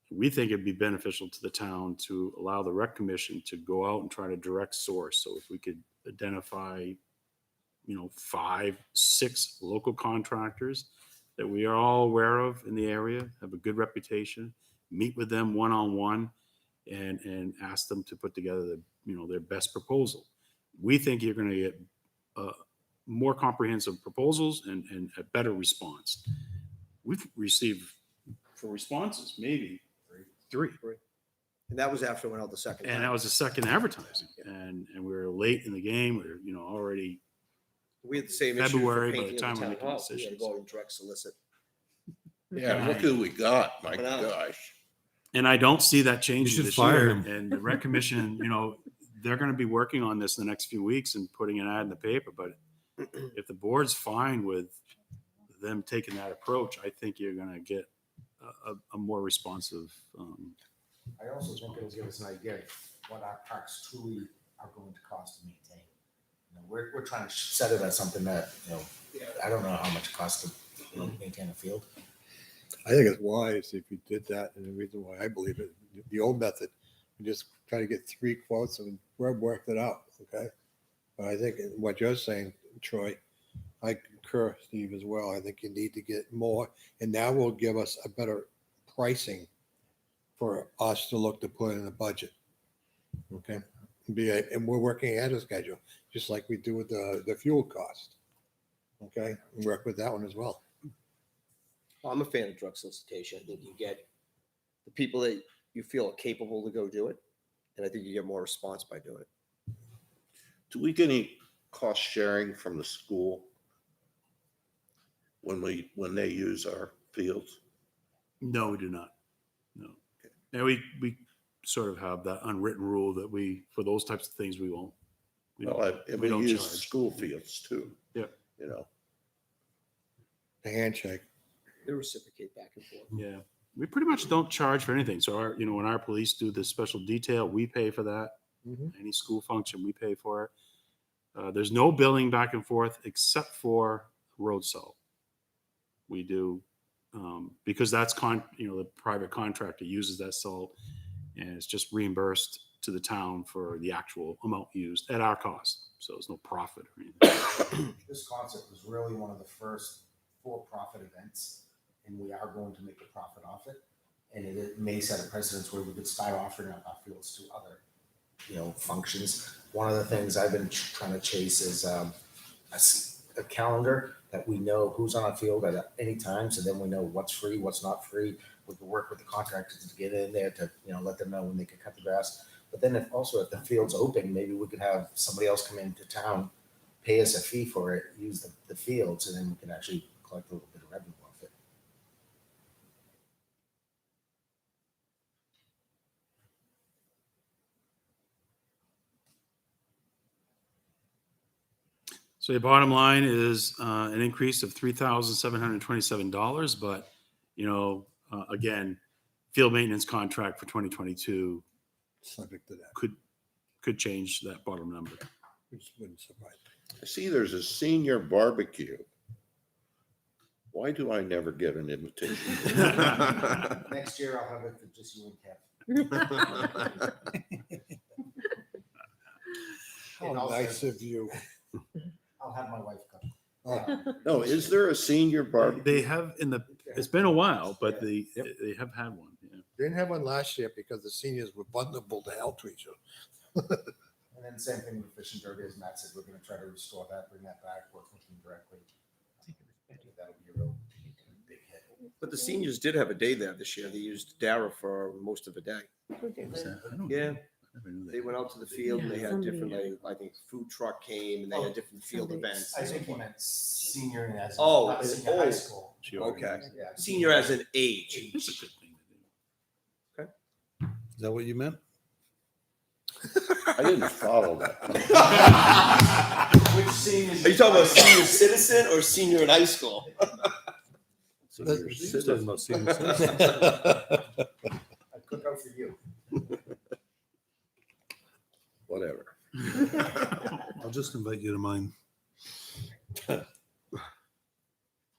We think it'd be beneficial to the town to allow the rec commission to go out and try to direct source. So if we could identify, 5, 6 local contractors that we are all aware of in the area, have a good reputation, meet with them one-on-one and ask them to put together their best proposal. We think you're going to get more comprehensive proposals and a better response. We've received for responses, maybe three. And that was after it went out the second And time. that was the second advertising. And we were late in the game. We were, already. We had the same issue February for by the painting time of we're the town making hall. We had to decisions. go out and direct solicit. Yeah, look who we got, my I know. gosh. And I don't see that changing should this fire year. him. And the rec commission, they're going to be working on this in the next few weeks and putting an ad in the paper. But if the board's fine with them taking that approach, I think you're going to get a more responsive. I also think it'll give us an idea of what our parks truly are going to cost to maintain. We're trying to set it as something that, I don't know how much it costs to maintain a field. I think it's wise if you did that, and the reason why I believe it, the old method, you just try to get 3 quotes and we're worked it out, okay? But I think what you're saying, Troy, I concur, Steve, as well. I think you need to get more, and that will give us a better pricing for us to look to put in the budget, okay? And we're working ahead of schedule, just like we do with the fuel cost, okay? And work with that one as well. Well, I'm a fan of drug solicitation. I think you get the people that you feel are capable to go do it. And I think you get more response by doing it. Do we get any cost sharing from the school when they use our fields? No, we do not. No. And we sort of have that unwritten rule that for those types of things, we won't. Well, we we don't use charge. school fields too. Yeah. The handshake. They reciprocate back and forth. Yeah. We pretty much don't charge for anything. So when our police do the special detail, we pay for that. Mhm. Any school function, we pay for it. There's no billing back and forth except for road salt. We do, because that's the private contractor uses that salt, and it's just reimbursed to the town for the actual amount used at our cost. So there's no profit or anything. This concert was really one of the first for-profit events, and we are going to make a profit off it. And it may set a precedence where we could start offering up our fields to other, functions. One of the things I've been trying to chase is a calendar that we know who's on a field at any time, so then we know what's free, what's not free. We can work with the contractors to get in there to, let them know when they can cut the grass. But then if the field's open, maybe we could have somebody else come into town, pay us a fee for it, use the fields, and then we can actually collect a little bit of revenue off it. So your bottom line is an increase of $3,727, but again, field maintenance contract for 2022 Subject to that, could change that bottom number. which wouldn't surprise me. I see there's a senior barbecue. Why do I never get an invitation? Next year, I'll have it for just you and Kev. How And also- nice of you. I'll have my wife come. Oh, No, is there a senior barbecue? They have it's been a while, but they have had one. Yeah. Didn't have one last year because the seniors were vulnerable to health issues. And then same thing with Fish and Dirty, as Matt said, we're gonna try to restore that, bring that back, work with them directly. I think that'll be a real big hit. But the seniors did have a day there this year. They used Dara for most of the day. What's that? I don't Yeah. know. I never knew that. They went out to the field and they had different, I think food truck came and they had different field events. I think he meant senior and as. Oh, not as senior high old. school. She already Okay. knows. Yeah. Senior as an age. It's a good thing to do. Is that what you meant? I didn't follow that. Which seniors? Are you talking about senior citizen or senior in high school? Senior He's talking citizen. about senior citizens. I cook out for you. Whatever. I'll just invite you to mine. Good.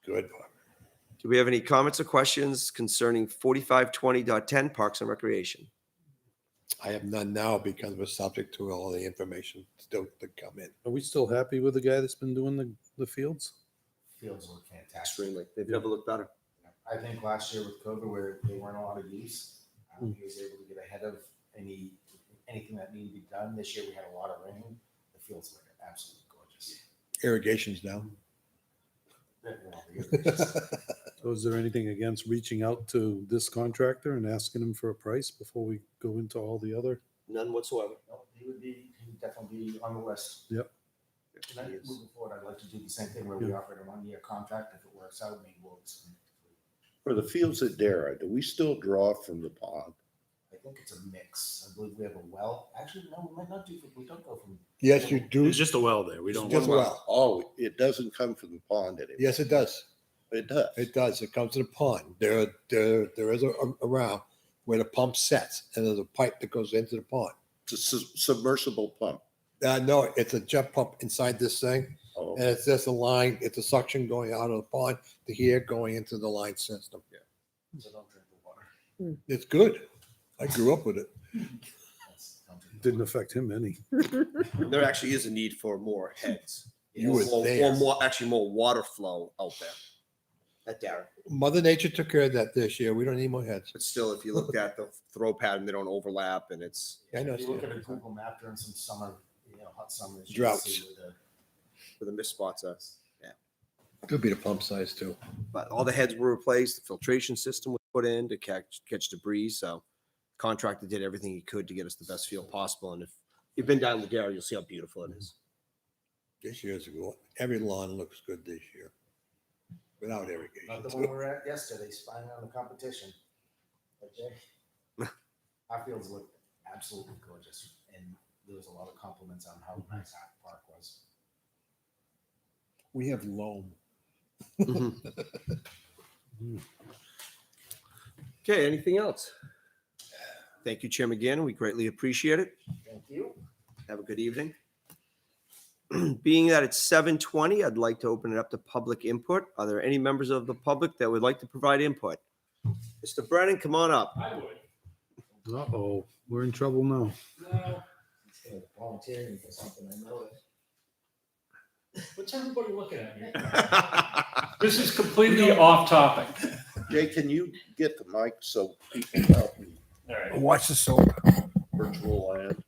Do we have any comments or questions concerning 4520.10 Parks and Recreation? I have none now because we're subject to all the information still to come in. Are we still happy with the guy that's been doing the fields? Fields look fantastic. Extremely. They've never looked better. I think last year with COVID, where they weren't a lot of use, he was able to get ahead of anything that needed to be done. This year we had a lot of rain. The fields look absolutely gorgeous. Irrigation's down. So is there anything against reaching out to this contractor and asking him for a price before we go into all the other? None whatsoever. No, he would definitely be on the list. Yep. And then moving forward, I'd like to do the same thing where we offer a 1-year contract. If it works out, maybe we'll extend it. For the fields at Dara, do we still draw from the pond? I think it's a mix. I believe we have a well. Actually, no, we might not do. We don't go from. Yes, you do. There's just a well there. We don't. Just well. Oh, it doesn't come from the pond anymore. Yes, it does. It does. It does. It comes to the pond. There is a round where the pump sets, and there's a pipe that goes into the pond. It's a submersible pump. No, it's a jet pump inside this thing, Oh, and it's just a line. It's a suction going out of the pond to here, going into the line system. So don't drink the water. It's good. I grew up with it. Don't drink the Didn't affect him any. There actually is a need for more heads. You were Or there. more water flow out there at Darren. Mother Nature took care of that this year. We don't need more heads. But still, if you look at the throw pattern, they don't overlap, and it's I know. If you look at a Google map during some summer, hot summers, you can Droughts. see where where the mist spots us. Could be the pump size too. But all the heads were replaced. The filtration system was put in to catch debris. So contractor did everything he could to get us the best field possible. And if you've been down the Darren, you'll see how beautiful it is. This year's ago, every lawn looks good this year, without irrigation. not the one we were at yesterday, spying on the competition. But Jay, our fields looked absolutely gorgeous, and there was a lot of compliments on how nice our park was. We have loam. Okay, anything else? Thank you, Chairman Gannon. We greatly appreciate it. Thank you. Have a good evening. Being that it's 7:20, I'd like to open it up to public input. Are there any members of the public that would like to provide input? Mr. Brennan, come on up. I would. Uh-oh, we're in trouble now. No. Volunteering for something, I know it. What's everybody looking at me? This is completely off topic. Jay, can you get the mic so people out in All right. Watch the solar, virtual land?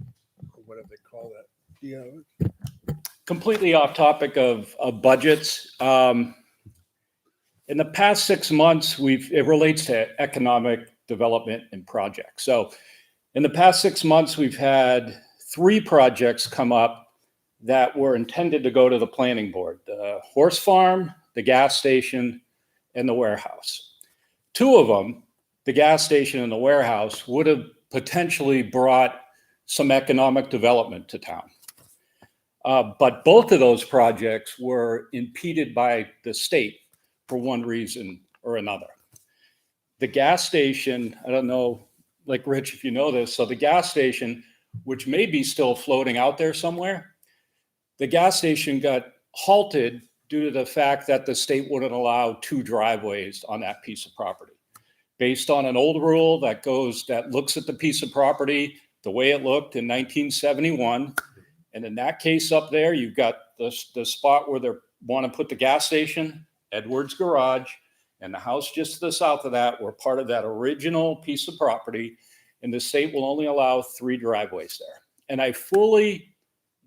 or whatever they call that. Yeah. Completely off topic of budgets. In the past 6 months, it relates to economic development and projects. So in the past 6 months, we've had 3 projects come up that were intended to go to the planning board: the horse farm, the gas station, and the warehouse. 2 of them, the gas station and the warehouse, would have potentially brought some economic development to town. But both of those projects were impeded by the state for one reason or another. The gas station, I don't know, like Rich, if you know this, so the gas station, which may be still floating out there somewhere, the gas station got halted due to the fact that the state wouldn't allow 2 driveways on that piece of property. Based on an old rule that looks at the piece of property the way it looked in 1971. And in that case up there, you've got the spot where they want to put the gas station, Edwards Garage, and the house just to the south of that were part of that original piece of property. And the state will only allow 3 driveways there. And I fully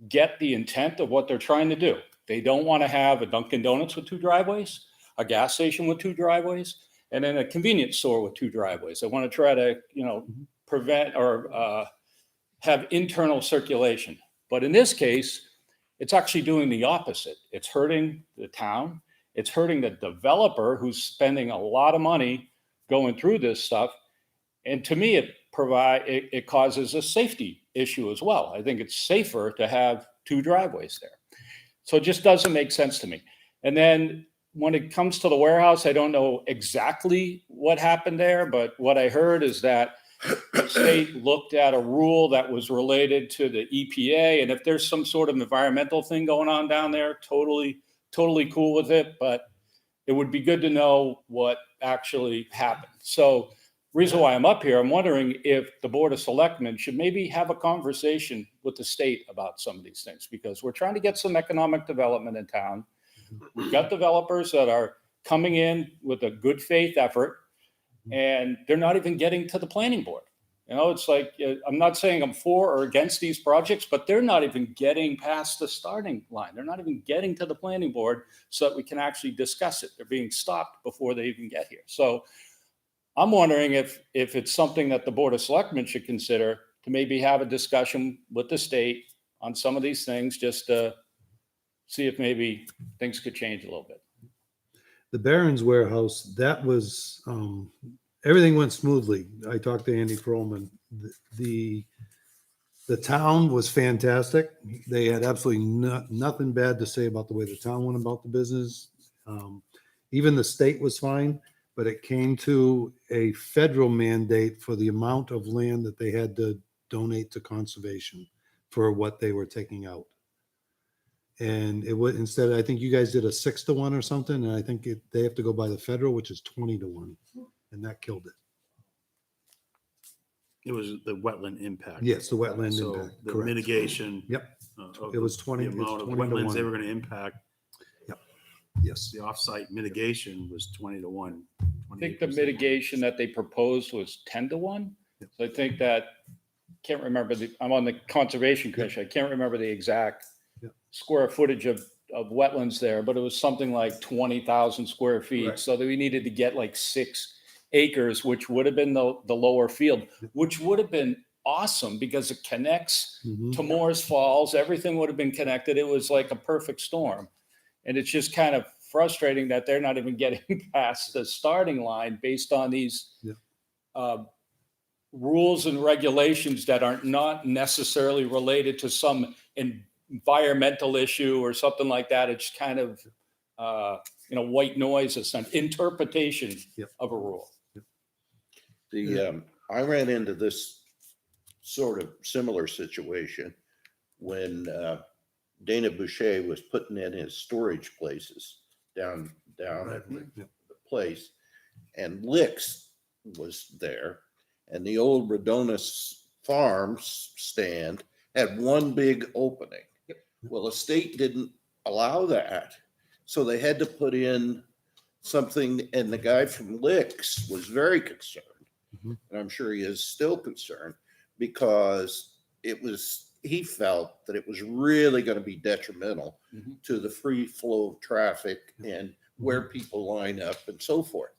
get the intent of what they're trying to do. They don't want to have a Dunkin' Donuts with 2 driveways, a gas station with 2 driveways, and then a convenience store with 2 driveways. They want to try to, prevent or have internal circulation. But in this case, it's actually doing the opposite. It's hurting the town. It's hurting the developer who's spending a lot of money going through this stuff. And to me, it causes a safety issue as well. I think it's safer to have 2 driveways there. So it just doesn't make sense to me. And then when it comes to the warehouse, I don't know exactly what happened there, but what I heard is that the state looked at a rule that was related to the EPA. And if there's some sort of environmental thing going on down there, totally cool with it. But it would be good to know what actually happened. So reason why I'm up here, I'm wondering if the Board of Selectmen should maybe have a conversation with the state about some of these things, because we're trying to get some economic development in town. We've got developers that are coming in with a good faith effort, and they're not even getting to the planning board. You know, it's like, I'm not saying I'm for or against these projects, but they're not even getting past the starting line. They're not even getting to the planning board so that we can actually discuss it. They're being stopped before they even get here. So I'm wondering if it's something that the Board of Selectmen should consider to maybe have a discussion with the state on some of these things, just to see if maybe things could change a little bit. The Barron's warehouse, that was, everything went smoothly. I talked to Andy Froman. The town was fantastic. They had absolutely nothing bad to say about the way the town went about the business. Even the state was fine, but it came to a federal mandate for the amount of land that they had to donate to conservation for what they were taking out. And it would, instead, I think you guys did a 6-1 or something, and I think they have to go by the federal, which is 20-1, and that killed it. It was the wetland impact. Yes, the wetland So impact, the correct. mitigation. Yep. Of It was the 20 amount of 20 to wetlands 1. they were going to impact. Yes. The offsite mitigation was 20-1. I think the mitigation that they proposed was 10-1. So I think that, can't remember I'm on the Conservation Commission. I can't remember the exact square footage of wetlands there, but it was something like 20,000 square feet. Right. So that we needed to get like 6 acres, which would have been the lower field, which would have been awesome because it connects to Moores Falls. Everything would have been connected. It was like a perfect storm. And it's just kind of frustrating that they're not even getting past the starting line based on these rules and regulations that are not necessarily related to some environmental issue or something like that. It's kind of, white noise, an interpretation of a rule. I ran into this sort of similar situation when Dana Boucher was putting in his storage places down at the place, and Licks was there, and the old Redonis Farms stand had one big opening. Well, the state didn't allow that, so they had to put in something, and the guy from Licks was very concerned, and I'm sure he is still concerned, because he felt that it was really going to be detrimental to the free flow of traffic and where people line up and so forth.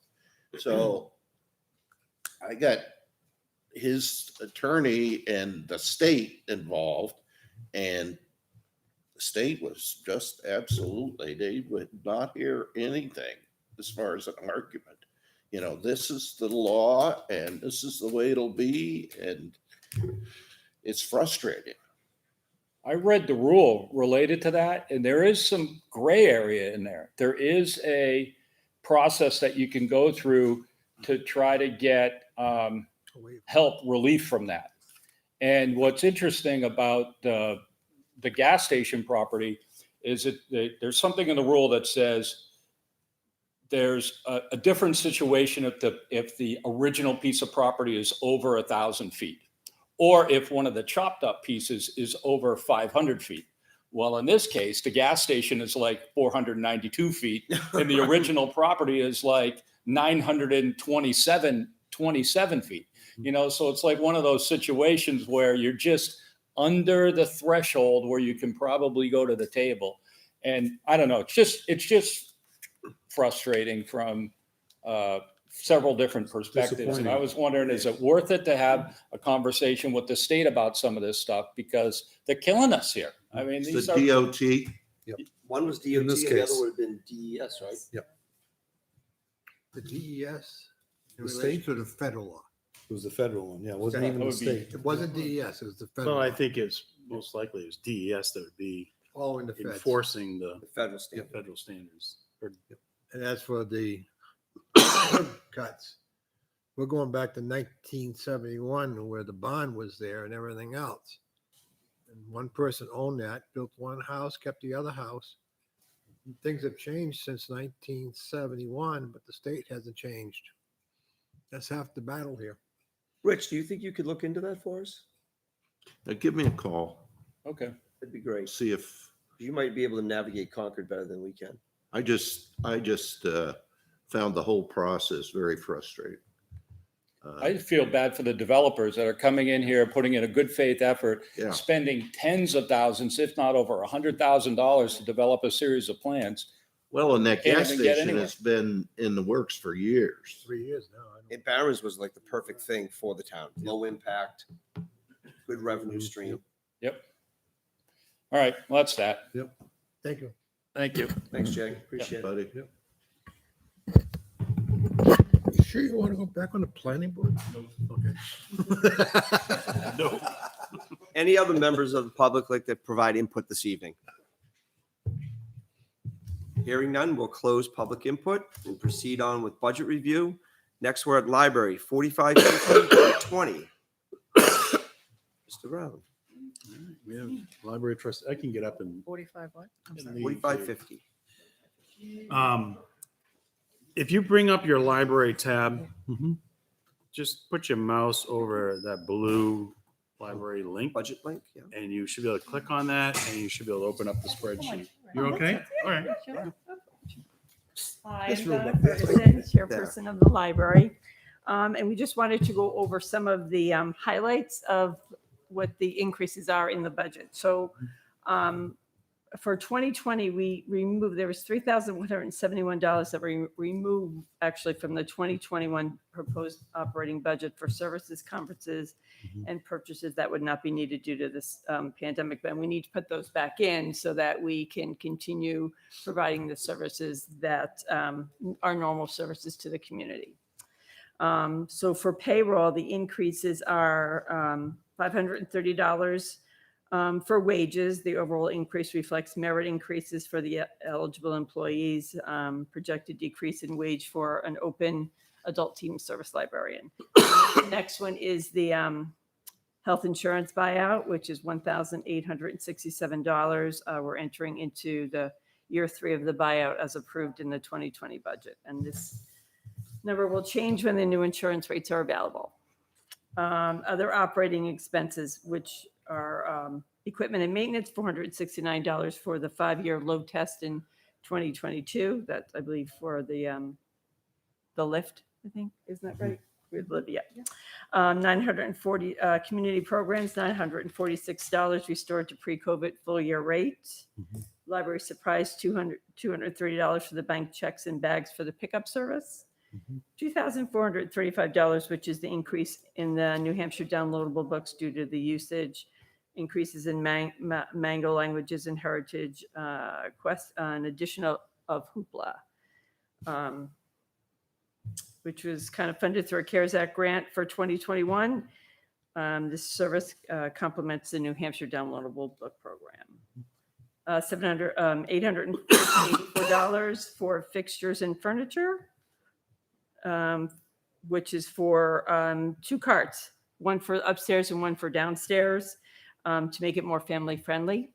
So I got his attorney and the state involved, and the state was just absolutely, they would not hear anything as far as an argument. This is the law and this is the way it'll be, and it's frustrating. I read the rule related to that, and there is some gray area in there. There is a process that you can go through to try to get help relief from that. And what's interesting about the gas station property is that there's something in the rule that says there's a different situation if the original piece of property is over 1,000 feet, or if one of the chopped up pieces is over 500 feet. Well, in this case, the gas station is like 492 feet, and the original property is like 927 feet. So it's like one of those situations where you're just under the threshold where you can probably go to the table. And I don't know, it's just frustrating from several different perspectives. And I was wondering, is it worth it to have a conversation with the state about some of this stuff? Because they're killing us here. I mean, The these are DOT, One was DOT In and this the case. other would have been DES, right? The DES, in The relation to the federal law. It was the federal one. Yeah, it wasn't even That the would be- state. It wasn't DES, it was the federal. Well, I law, think it's most likely it was DES that would be Following the feds. enforcing the The federal state. federal standards. And as for the cuts, we're going back to 1971 where the bond was there and everything else. And one person owned that, built one house, kept the other house. Things have changed since 1971, but the state hasn't changed. That's half the battle here. Rich, do you think you could look into that for us? give me a call, okay. That'd be great. see if, You might be able to navigate Concord better than we can. I just found the whole process very frustrating. I feel bad for the developers that are coming in here, putting in a good faith effort, Yeah. spending tens of thousands, if not over $100,000 to develop a series of plans. Well, and that Can't gas even get station anywhere. has been in the works for years. 3 years now. And Barron's was like the perfect thing for the town. Low impact, good revenue stream. Yep. All right, well, that's that. Thank you. Thank you. Thanks, Jay. Appreciate it. Buddy. You sure you want to go back on the planning board? Okay. Any other members of the public like to provide input this evening? Hearing none, we'll close public input and proceed on with budget review. Next, we're at library, 45-20. Mr. Brown, We have library trust. I can get up and 45 what? I'm sorry. 4550. If you bring up your library tab, just put your mouse over that blue library link, Budget link, yeah. and you should be able to click on that, and you should be able to open up the spreadsheet. You okay? All right. Hi, This I'm room. Donna Ferguson, chairperson of the library. And we just wanted to go over some of the highlights of what the increases are in the budget. So for 2020, we removed, there was $3,171 that we removed actually from the 2021 proposed operating budget for services, conferences, and purchases that would not be needed due to this pandemic. But we need to put those back in so that we can continue providing the services that are normal services to the community. So for payroll, the increases are $530 for wages. The overall increase reflects merit increases for the eligible employees, projected decrease in wage for an open adult team service librarian. The next one is the health insurance buyout, which is $1,867. We're entering into the year 3 of the buyout as approved in the 2020 budget. And this number will change when the new insurance rates are available. Other operating expenses, which are equipment and maintenance, $469 for the 5-year load test in 2022. That's, I believe, for the lift, I think. Isn't that right? With Libya. 940 community programs, $946 restored to pre-COVID full year rate. Library supplies, $230 for the bank checks and bags for the pickup service. $2,435, which is the increase in the New Hampshire downloadable books due to the usage, increases in Mango languages and heritage, an addition of Hoopla, which was kind of funded through a CARES Act grant for 2021. This service complements the New Hampshire downloadable book program. $884 for fixtures and furniture, which is for 2 carts, one for upstairs and one for downstairs, to make it more family friendly.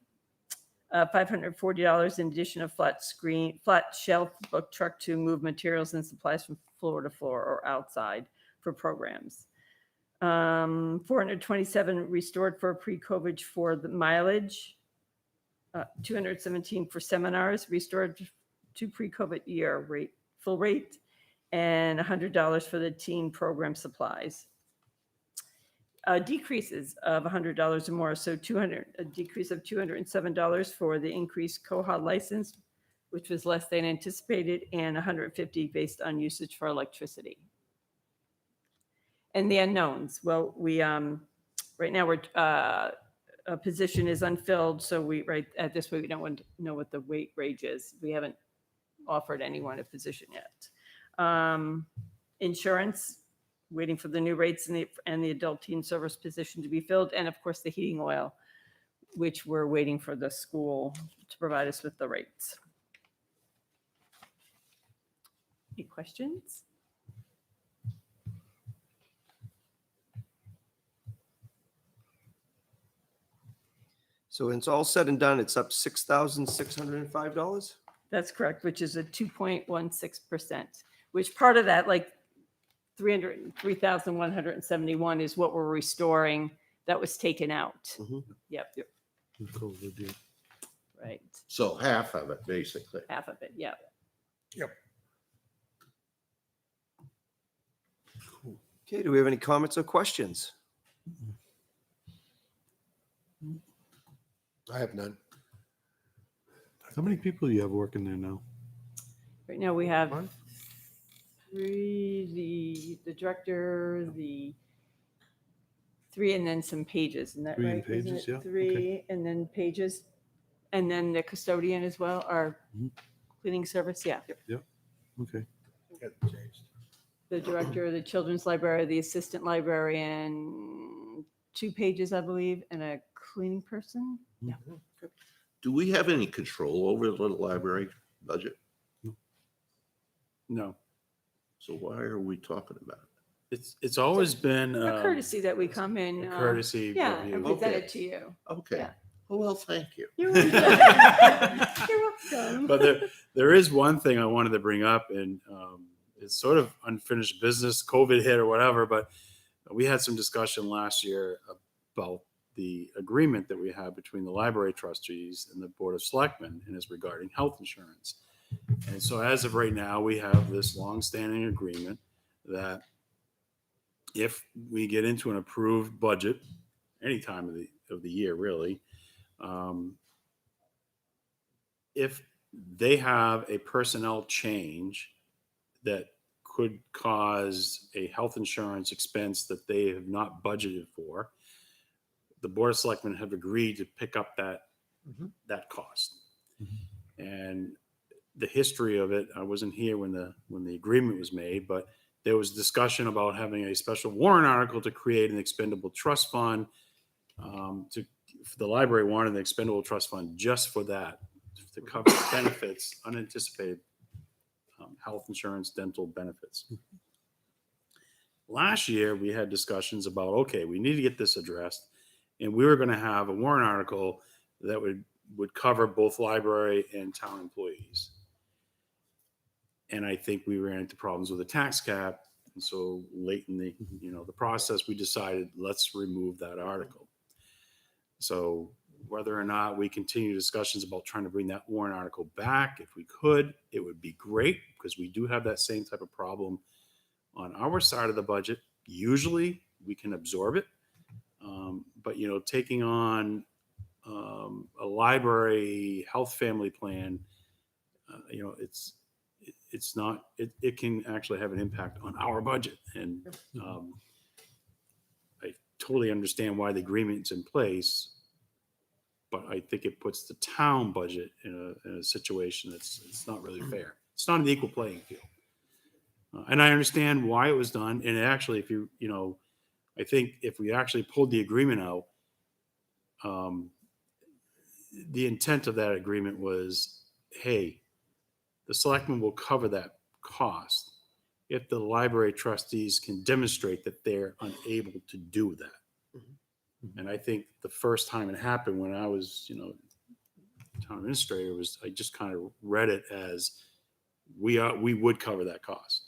$540 in addition of flat shelf book truck to move materials and supplies from floor to floor or outside for programs. 427 restored for pre-COVID for the mileage. 217 for seminars restored to pre-COVID year rate, full rate, and $100 for the teen program supplies. Decreases of $100 or more, so a decrease of $207 for the increased COHA license, which was less than anticipated, and $150 based on usage for electricity. And the unknowns. Well, we right now we're a position is unfilled, so we right at this point we don't want to know what the wage is. We haven't offered anyone a position yet. Insurance, waiting for the new rates and the adult teen service position to be filled, and of course the heating oil, which we're waiting for the school to provide us with the rates. Any questions? So when it's all said and done, it's up $6,605. That's correct, which is a 2.16%, which part of that, like 303,171 is what we're restoring that was taken out. Yep, right. So half of it, basically. Half of it, yeah. Okay, do we have any comments or questions? I have none. How many people do you have working there now? Right now, we have One? 3, the director, the 3, and then some pages, isn't that 3 and right? Isn't pages, it? yeah, okay. 3, and then pages, and then the custodian as well, our Mhm. cleaning service, yeah. Okay. Hasn't changed. The director of the children's library, the assistant librarian, 2 pages, I believe, and a cleaning person. Yeah. Do we have any control over the library budget? No, So why are we talking about it? it's always been A courtesy that we come in. a courtesy Yeah, and review. present Okay. it to you. Okay. Yeah. Well, thank you. You're welcome. You're welcome. But there is one thing I wanted to bring up, and it's sort of unfinished business. COVID hit or whatever, but we had some discussion last year about the agreement that we had between the library trustees and the Board of Selectmen, and is regarding health insurance. And so as of right now, we have this longstanding agreement that if we get into an approved budget, any time of the year, really, if they have a personnel change that could cause a health insurance expense that they have not budgeted for, the Board of Selectmen have agreed to pick up that cost. And the history of it, I wasn't here when the agreement was made, but there was discussion about having a special warrant article to create an expendable trust fund. The library wanted an expendable trust fund just for that, to cover benefits, unanticipated health insurance, dental benefits. Last year, we had discussions about, okay, we need to get this addressed, and we were going to have a warrant article that would cover both library and town employees. And I think we ran into problems with the tax cap. And so late in the process, we decided, let's remove that article. So whether or not we continue discussions about trying to bring that warrant article back, if we could, it would be great, because we do have that same type of problem on our side of the budget. Usually we can absorb it. But, taking on a library health family plan, it's not, it can actually have an impact on our budget. And I totally understand why the agreement's in place, but I think it puts the town budget in a situation it's not really fair. It's not an equal playing field. And I understand why it was done. And actually, I think if we actually pulled the agreement out, the intent of that agreement was, hey, the selectmen will cover that cost if the library trustees can demonstrate that they're unable to do that. And I think the first time it happened, when I was, town administrator, I just kind of read it as we would cover that cost.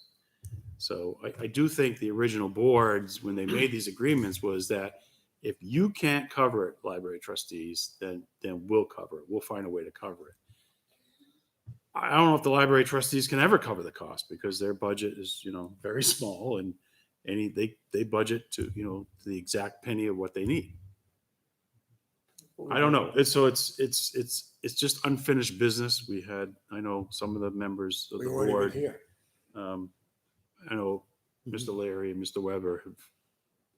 So I do think the original boards, when they made these agreements, was that if you can't cover it, library trustees, then we'll cover it. We'll find a way to cover it. I don't know if the library trustees can ever cover the cost, because their budget is, very small, and they budget to, to the exact penny of what they need. I don't know. It's just unfinished business. I know some of the members of We the weren't even board. here. I know Mr. Larry and Mr. Weber have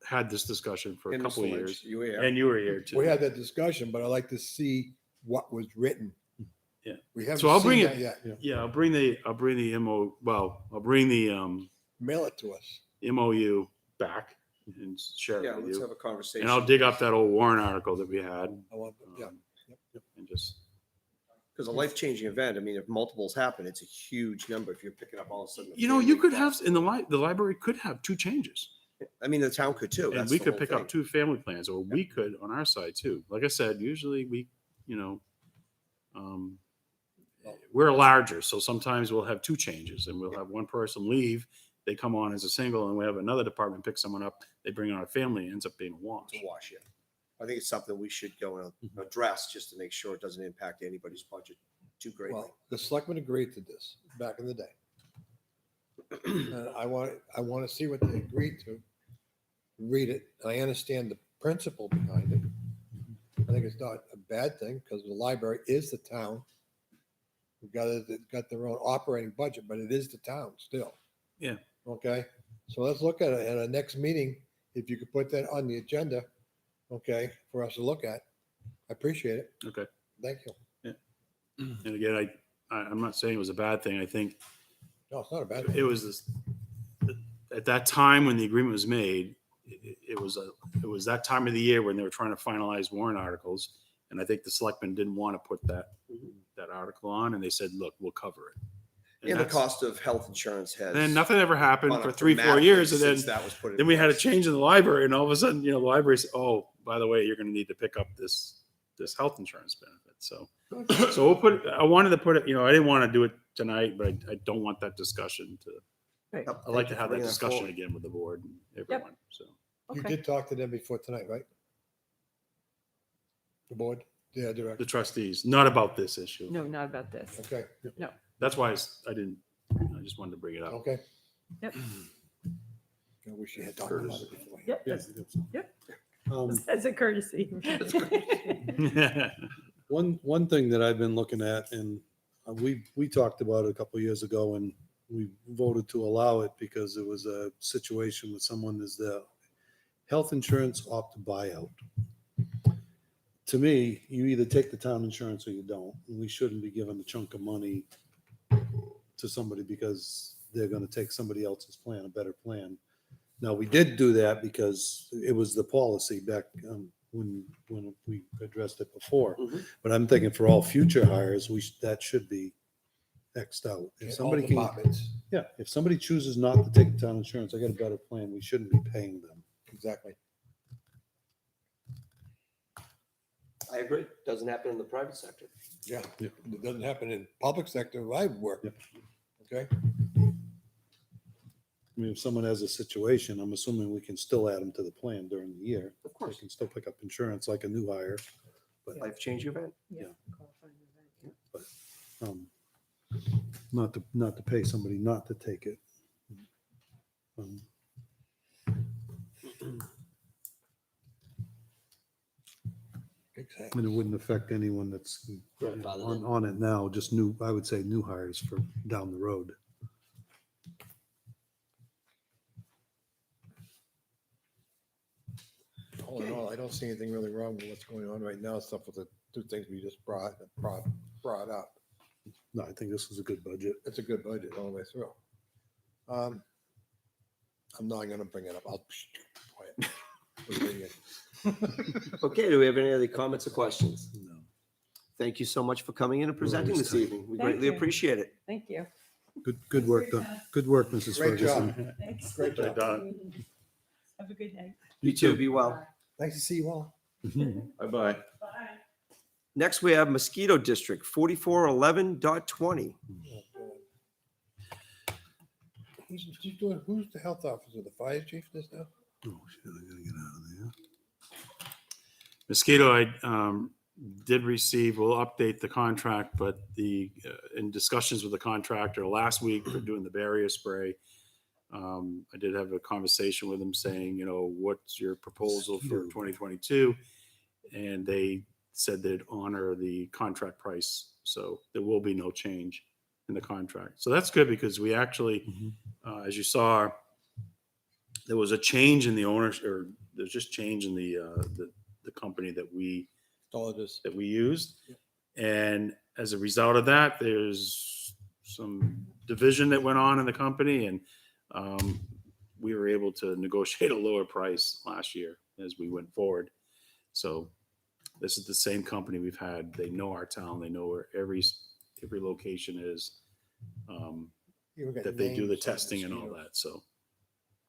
had this discussion for a And couple Mr. of Lynch, years. you were here. And you were here too. We had that discussion, but I like to see what was written. Yeah. We haven't So I'll bring seen it- that yet. Yeah, I'll bring the I'll bring the Mail it to us. MOU back and share Yeah, it with let's you. have a conversation. And I'll dig up that old warrant article that we had. I want, yeah. And just, Because a life-changing event, I mean, if multiples happen, it's a huge number if you're picking up all of a sudden. a you family could have, cost. in the library could have 2 changes. I mean, the town could too. And That's we the could whole pick thing. up 2 family plans, or we could on our side too. Like I said, usually we're larger. So sometimes we'll have 2 changes, and we'll have one person leave. They come on as a single, and we have another department pick someone up. They bring on a family, it ends up being a wash. To wash it. I think it's something we should go and address, just to make sure it doesn't impact anybody's budget too greatly. Well, the selectmen agreed to this back in the day. And I want to see what they agreed to read it. I understand the principle behind it. I think it's not a bad thing because the library is the town. We've got their own operating budget, but it is the town still. Yeah. Okay, so let's look at it at our next meeting. If you could put that on the agenda, okay, for us to look at. I appreciate it. Okay. Thank you. And again, I'm not saying it was a bad thing. I think No, it's not a bad it thing. was this, at that time when the agreement was made, it was that time of the year when they were trying to finalize warrant articles. And I think the selectmen didn't want to put that article on, and they said, look, we'll cover it. And the that's- cost of health insurance has. Then nothing ever happened gone for up 3-4 dramatically years. And since then that was put in we had a place. change in the library, and all of a sudden, the library said, oh, by the way, you're going to need to pick up this health insurance benefit. So we'll put it, I wanted to put it, I didn't want to do it tonight, but I don't want that discussion to, Right. Yep, I'd like thank to you have for that bringing discussion forward. again with the board and everyone. So You Okay. did talk to them before tonight, right? The board? Yeah, the director. trustees, not about this issue. No, not about this. Okay, That's why I just wanted to bring it up. okay. Yep. I wish you had talked about it before. Yep, Yeah, that's- that's- Yep. Um, as a courtesy. One thing that I've been looking at, and we talked about it a couple of years ago, and we voted to allow it because it was a situation with someone is the health insurance opt buyout. To me, you either take the town insurance or you don't. And we shouldn't be giving a chunk of money to somebody because they're going to take somebody else's plan, a better plan. Now, we did do that because it was the policy back when we addressed it before. Mhm. But I'm thinking for all future hires, that should be Xed out. If All somebody can, departments. yeah, if somebody chooses not to take town insurance, I got a better plan, we shouldn't be paying them. Exactly. I agree. Doesn't happen in the private sector. Yeah, it doesn't happen in public sector where I work. Yep. Okay, I mean, if someone has a situation, I'm assuming we can still add them to the plan during the year. Of They course. can still pick up insurance like a new hire. Life-changing event. um, Not to pay somebody not to take it. Um, exactly. And it wouldn't affect anyone that's Grandfathered in. on it now, just I would say new hires for down the road. All in all, I don't see anything really wrong with what's going on right now, except for the two things we just brought up. No, I think this is a good budget. It's a good budget all the way through. I'm not gonna bring it up. I'll quiet. We'll bring it. Okay, do we have any other comments or questions? No. Thank you so much for coming in and presenting always this time. evening. We Thank greatly you. appreciate it. Thank you. Good work done. Good work, Mrs. Great job. Ferguson. Thanks. Great job. Have a good night. You too. Be well. Nice to see you all. Bye-bye. Bye. Next, we have Mosquito District 4411.20. Who's the health officer, the fire chief this now? Oh, shit, I gotta get out of there. Mosquito, I did receive, we'll update the contract, but in discussions with the contractor last week for doing the barrier spray, I did have a conversation with them saying, what's your proposal for 2022? And they said they'd honor the contract price. So there will be no change in the contract. So that's good because we actually, as you saw, there was a change in the ownership, or there's just change in the company that we All it is. used. And as a result of that, there's some division that went on in the company, and we were able to negotiate a lower price last year as we went forward. So this is the same company we've had. They know our town. They know where every location is, that they do the testing and all that. So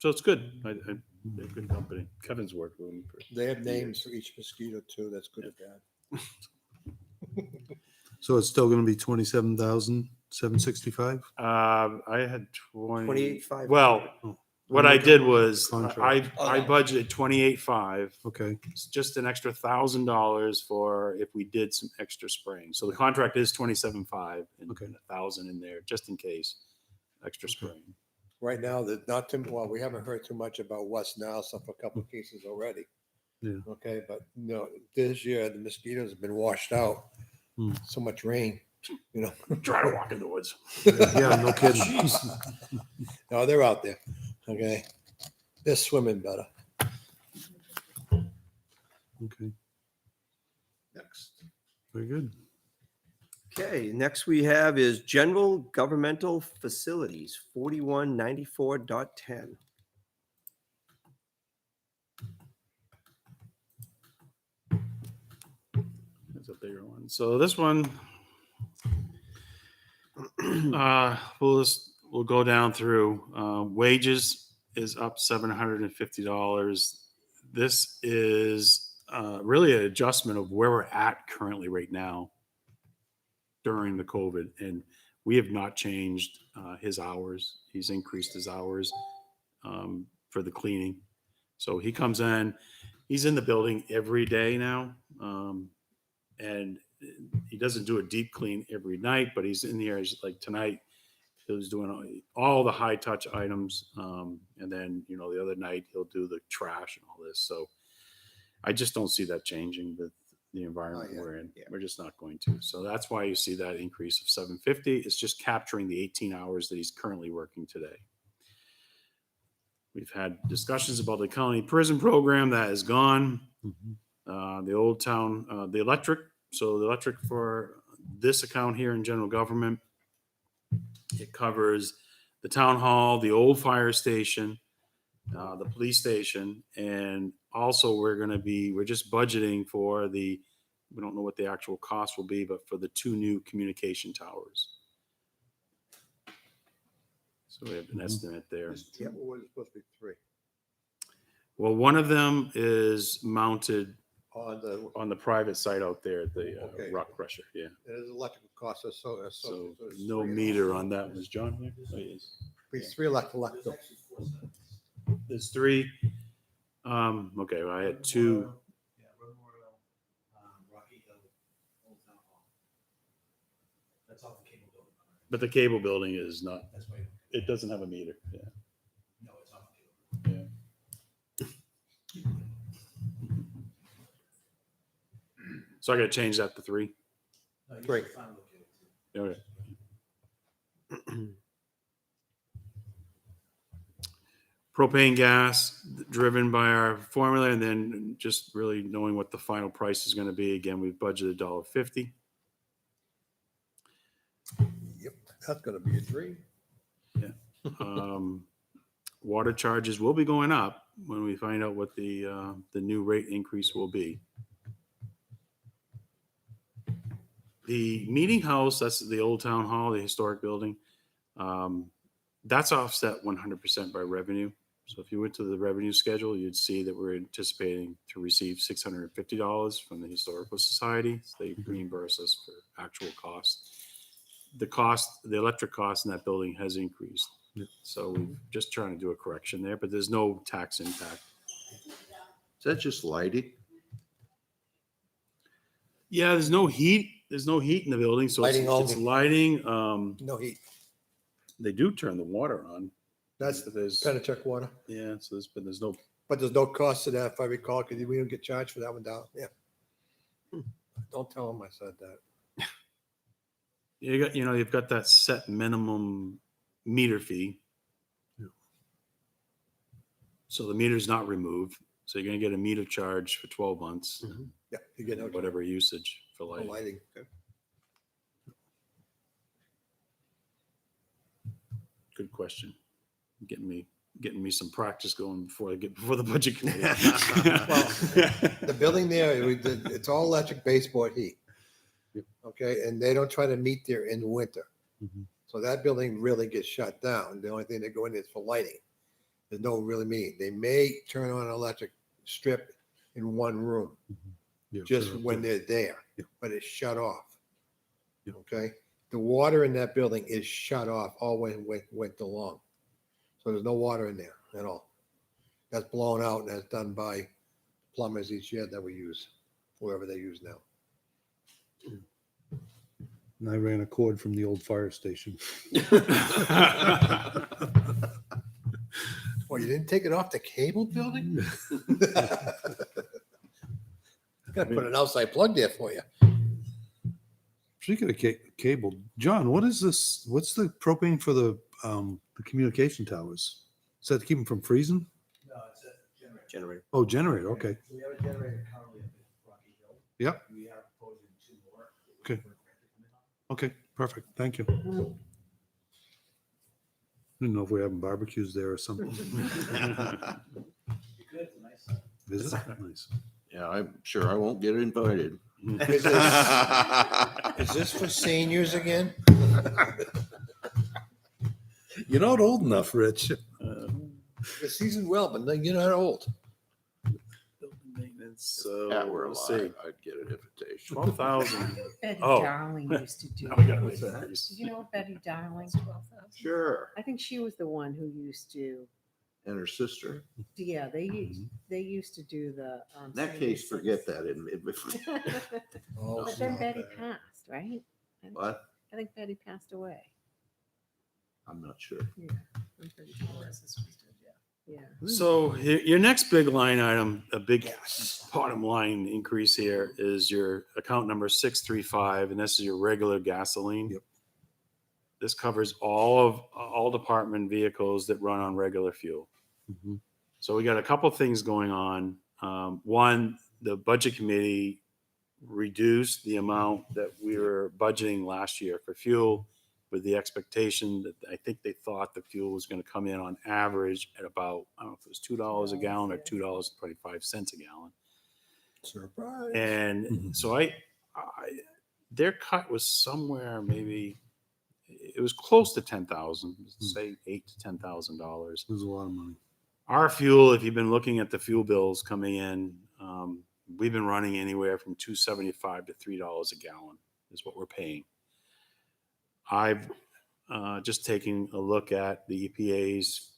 it's good. They're a good company. Kevin's worked with them. They have names for each mosquito too. That's good or bad. So it's still gonna be 27,765? I had 28,500. Well, what I did was Contract. I budgeted 28.5. Okay, It's just an extra $1,000 for if we did some extra spraying. So the contract is 27.5 and Okay. 1,000 in there just in case extra spraying. right now, there's not too, well, we haven't heard too much about West Nile, stuff, a couple of cases already. Yeah. Okay, but no, this year the mosquitoes have been washed out. Hmm. So much rain, you know. Try to walk in the woods. Yeah, no kidding. No, they're out there. Okay. They're swimming better. Okay, Next. very good. Okay, next we have is General Governmental Facilities, 4194.10. That's a bigger one. So this one, we'll go down through. Wages is up $750. This is really an adjustment of where we're at currently right now during the COVID, and we have not changed his hours. He's increased his hours for the cleaning. So he comes in, he's in the building every day now. And he doesn't do a deep clean every night, but he's in the areas like tonight. He was doing all the high touch items. And then, you know, the other night he'll do the trash and all this. So I just don't see that changing with the environment we're in. Yeah. We're just not going to. So that's why you see that increase of $750. It's just capturing the 18 hours that he's currently working today. We've had discussions about the county prison program that is gone. The old town, the electric. So the electric for this account here in general government, it covers the town hall, the old fire station, the police station, and also we're just budgeting for we don't know what the actual cost will be, but for the 2 new communication towers. So we have an estimate there. What was it supposed to be 3? Well, one of them is mounted On on the private site out there at the Okay. rock crusher. Yeah. there's electrical costs, so So no meter on that. Was John here? Oh, he is. It's 3 electrical. There's 3. Okay, well, I had 2. Rocky Hill, Old Town Hall. That's off the cable building. But the cable building is not, That's why, it doesn't have a meter. Yeah. no, it's off the cable. Yeah. So I got to change that to 3. No, you Great. should find a location. Okay. Propane gas driven by our formula, and then just really knowing what the final price is going to be. Again, we've budgeted $1.50. Yep, that's gonna be a 3. Water charges will be going up when we find out what the new rate increase will be. The meeting house, that's the old town hall, the historic building. That's offset 100% by revenue. So if you went to the revenue schedule, you'd see that we're anticipating to receive $650 from the Historical Society. So they reimburse us for actual costs. The electric cost in that building has increased. So we're just trying to do a correction there, but there's no tax impact. Is that just lighting? Yeah, there's no heat. There's no heat in the building, so Lighting it's only. lighting. No heat. They do turn the water on. That's But there's Penachuk water. yeah, so there's no. But there's no cost to that, if I recall, because we don't get charged for that one down. Yeah. Don't tell them I said that. You've got that set minimum meter fee. So the meter's not removed. So you're going to get a meter charge for 12 months, Yeah, you get no whatever usage for no lighting. lighting. Good question. Getting me some practice going before the budget committee. The building there, it's all electric baseboard heat. Okay, and they don't try to meet there in winter. So that building really gets shut down. The only thing they go in is for lighting. There's no really meeting. They may turn on an electric strip in one room, Yeah, just sure. when they're there, Yeah. but it's shut off. Yeah. Okay, the water in that building is shut off all winter long. So there's no water in there at all. That's blown out and that's done by plumbers each year that we use, whoever they use now. And I ran a cord from the old fire station. Well, you didn't take it off the cable building? Gotta put an outside plug there for you. Speaking of cable, John, what is this? What's the propane for the communication towers? Is that to keep them from freezing? No, it's a generator. Generator. Oh, generator. Okay. So we have a generator currently up at Rocky Hill. Yep. We are proposing 2 more. Okay. Okay. Perfect. Thank you. Didn't know if we're having barbecues there or something. Is it? Nice. Yeah, I'm sure I won't get invited. Is this for seniors again? You're not old enough, Rich. You're seasoned well, but no, you're not old. Maintenance. If Pat were let's see. alive, I'd get an invitation. 12,000. Betty Oh. Darling used to do. Now we gotta it. look at Did these. you know Betty Darling? Sure. I think she was the one who used to. And her sister. Yeah, they used to do the. In that case, forget that. Oh, But then it's not Betty bad. passed, right? What? I think Betty passed away. I'm not sure. Yeah, I'm pretty sure. Yeah. So your next big line item, a big bottom line increase here is your account number 635, and this is your regular gasoline. Yep. This covers all department vehicles that run on regular fuel. Mhm. So we got a couple things going on. One, the budget committee reduced the amount that we were budgeting last year for fuel with the expectation that I think they thought the fuel was going to come in on average at about, I don't know if it was $2 a gallon or $2.25 a gallon. Surprise. And so I their cut was somewhere maybe it was close to 10,000, say $8,000 to $10,000. There's a lot of money. Our fuel, if you've been looking at the fuel bills coming in, we've been running anywhere from $2.75 to $3 a gallon is what we're paying. I've just taking a look at the EPA's,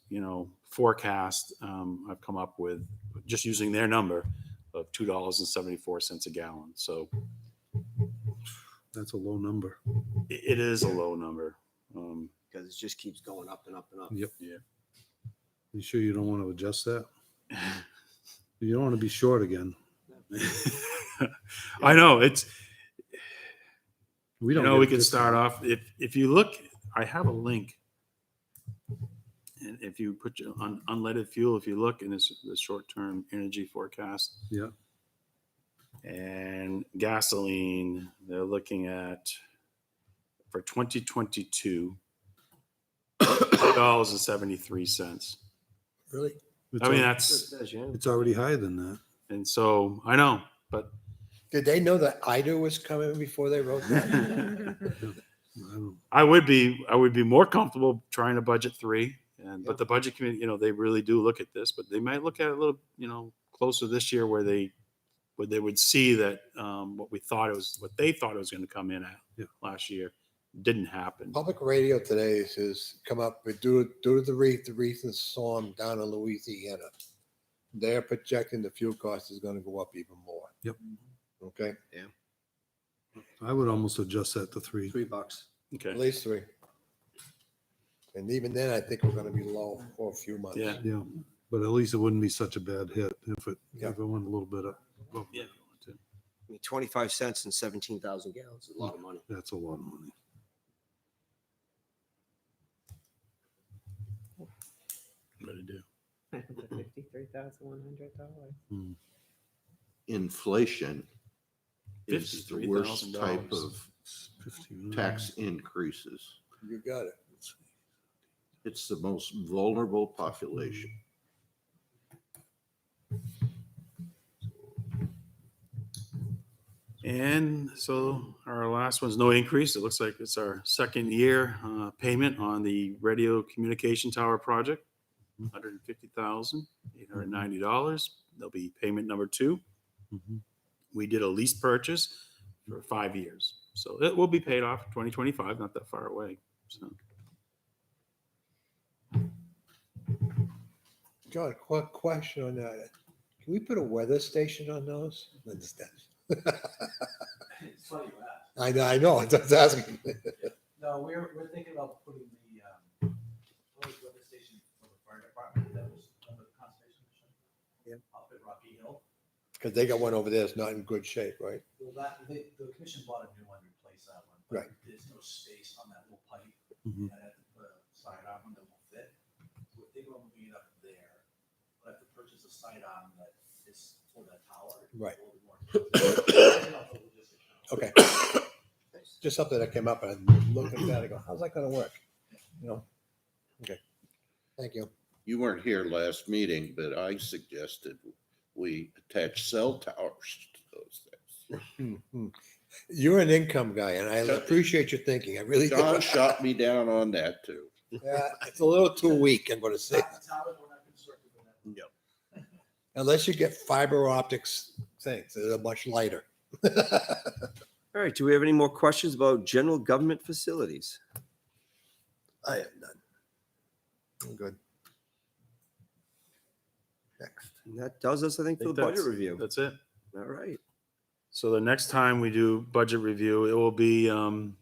forecast. I've come up with just using their number of $2.74 a gallon. So That's a low number. it is a low number. Because it just keeps going up and up and up. Yep. Yeah. You sure you don't want to adjust that? You don't want to be short again. I know it's. We don't. we get could this- start off if you look. I have a link, and if you put your unleaded fuel, if you look in this the short-term energy forecast, Yeah. and gasoline, they're looking at for 2022 $2.73. Really? It's I mean al- that's it's already higher than that. and so I know, but Did they know that Ida was coming before they wrote that? I don't, I would be more comfortable trying to budget 3. But the budget committee, they really do look at this, but they might look at it a little, closer this year where they would see that what they thought it was going to come in at last year didn't happen. Public radio today says come up with due to the recent storm down in Louisiana. They're projecting the fuel cost is going to go up even more. Yep. Okay. I would almost adjust that to 3. $3. Okay. At least 3. And even then, I think we're going to be low for a few months. Yeah. Yeah, but at least it wouldn't be such a bad hit if it Yeah. went a little bit up. Well, Yeah. I mean, 25 cents and 17,000 gallons is a lot of money. That's a lot of money. What to do? $53,100. Inflation is the worst type $53,000. of 15. tax increases. You got it. It's the most vulnerable population. And so our last one's no increase. It looks like it's our second year payment on the radio communication tower project, $150,890. There'll be payment number 2. Mhm. We did a lease purchase for 5 years. So it will be paid off 2025, not that far away. So John, quick question on that. Can we put a weather station on those? It's funny you ask. I know. I'm just asking. No, we're thinking about putting the weather station for the fire department that was Because they got one over there that's not in good shape, right? Well, the commission bought a new one to replace that one. but Right. There's no space on that little pipe. Mhm. And I had to put a sidearm that won't fit. So if they were moving it up there, I have to purchase a sidearm that is for that tower. Right. A little bit more expensive. Okay. Just something that came up and I looked at that, I go, how's that gonna work? You know? Okay. Thank you. You weren't here last meeting, but I suggested we attach cell towers to those things. You're an income guy and I appreciate your thinking. I really do. John shot me down on that too. Yeah, it's a little too weak, I'm gonna say. Not the towers, we're not constructing on that. No. Unless you get fiber optics things, they're much lighter. All right, do we have any more questions about general government facilities? I have none. I'm good. Next. And that does us, I think, for the budget review. That's it. All right. So the next time we do budget review, it will be, you're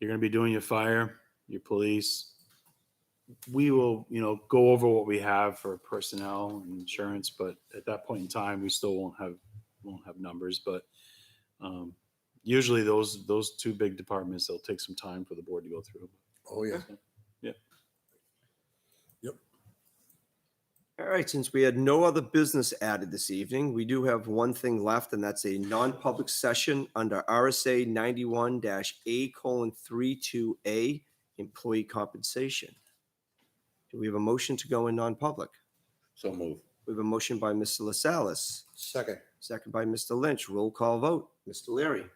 gonna be doing your fire, your police. We will, go over what we have for personnel and insurance, but at that point in time, we still won't have numbers, but usually those two big departments, they'll take some time for the board to go through. Oh, yeah. Yeah. All right, since we had no other business added this evening, we do have one thing left, and that's a non-public session under RSA 91-A:32A, employee compensation. Do we have a motion to go in non-public? So move. We have a motion by Mr. LaSalle's, Second. second by Mr. Lynch. Roll call vote. Mr. Leary,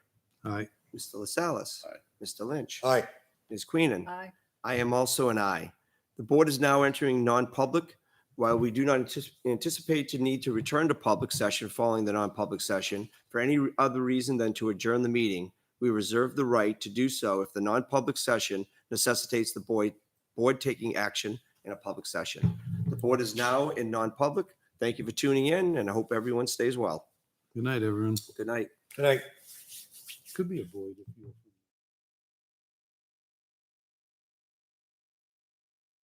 Aye. Mr. LaSalle's, Aye. Mr. Lynch, Aye. Ms. Queenan. Aye. I am also an aye. The board is now entering non-public. While we do not anticipate to need to return to public session following the non-public session for any other reason than to adjourn the meeting, we reserve the right to do so if the non-public session necessitates the board taking action in a public session. The board is now in non-public. Thank you for tuning in, and I hope everyone stays well. Good night, everyone. Good night. Good night. Could be a void if you.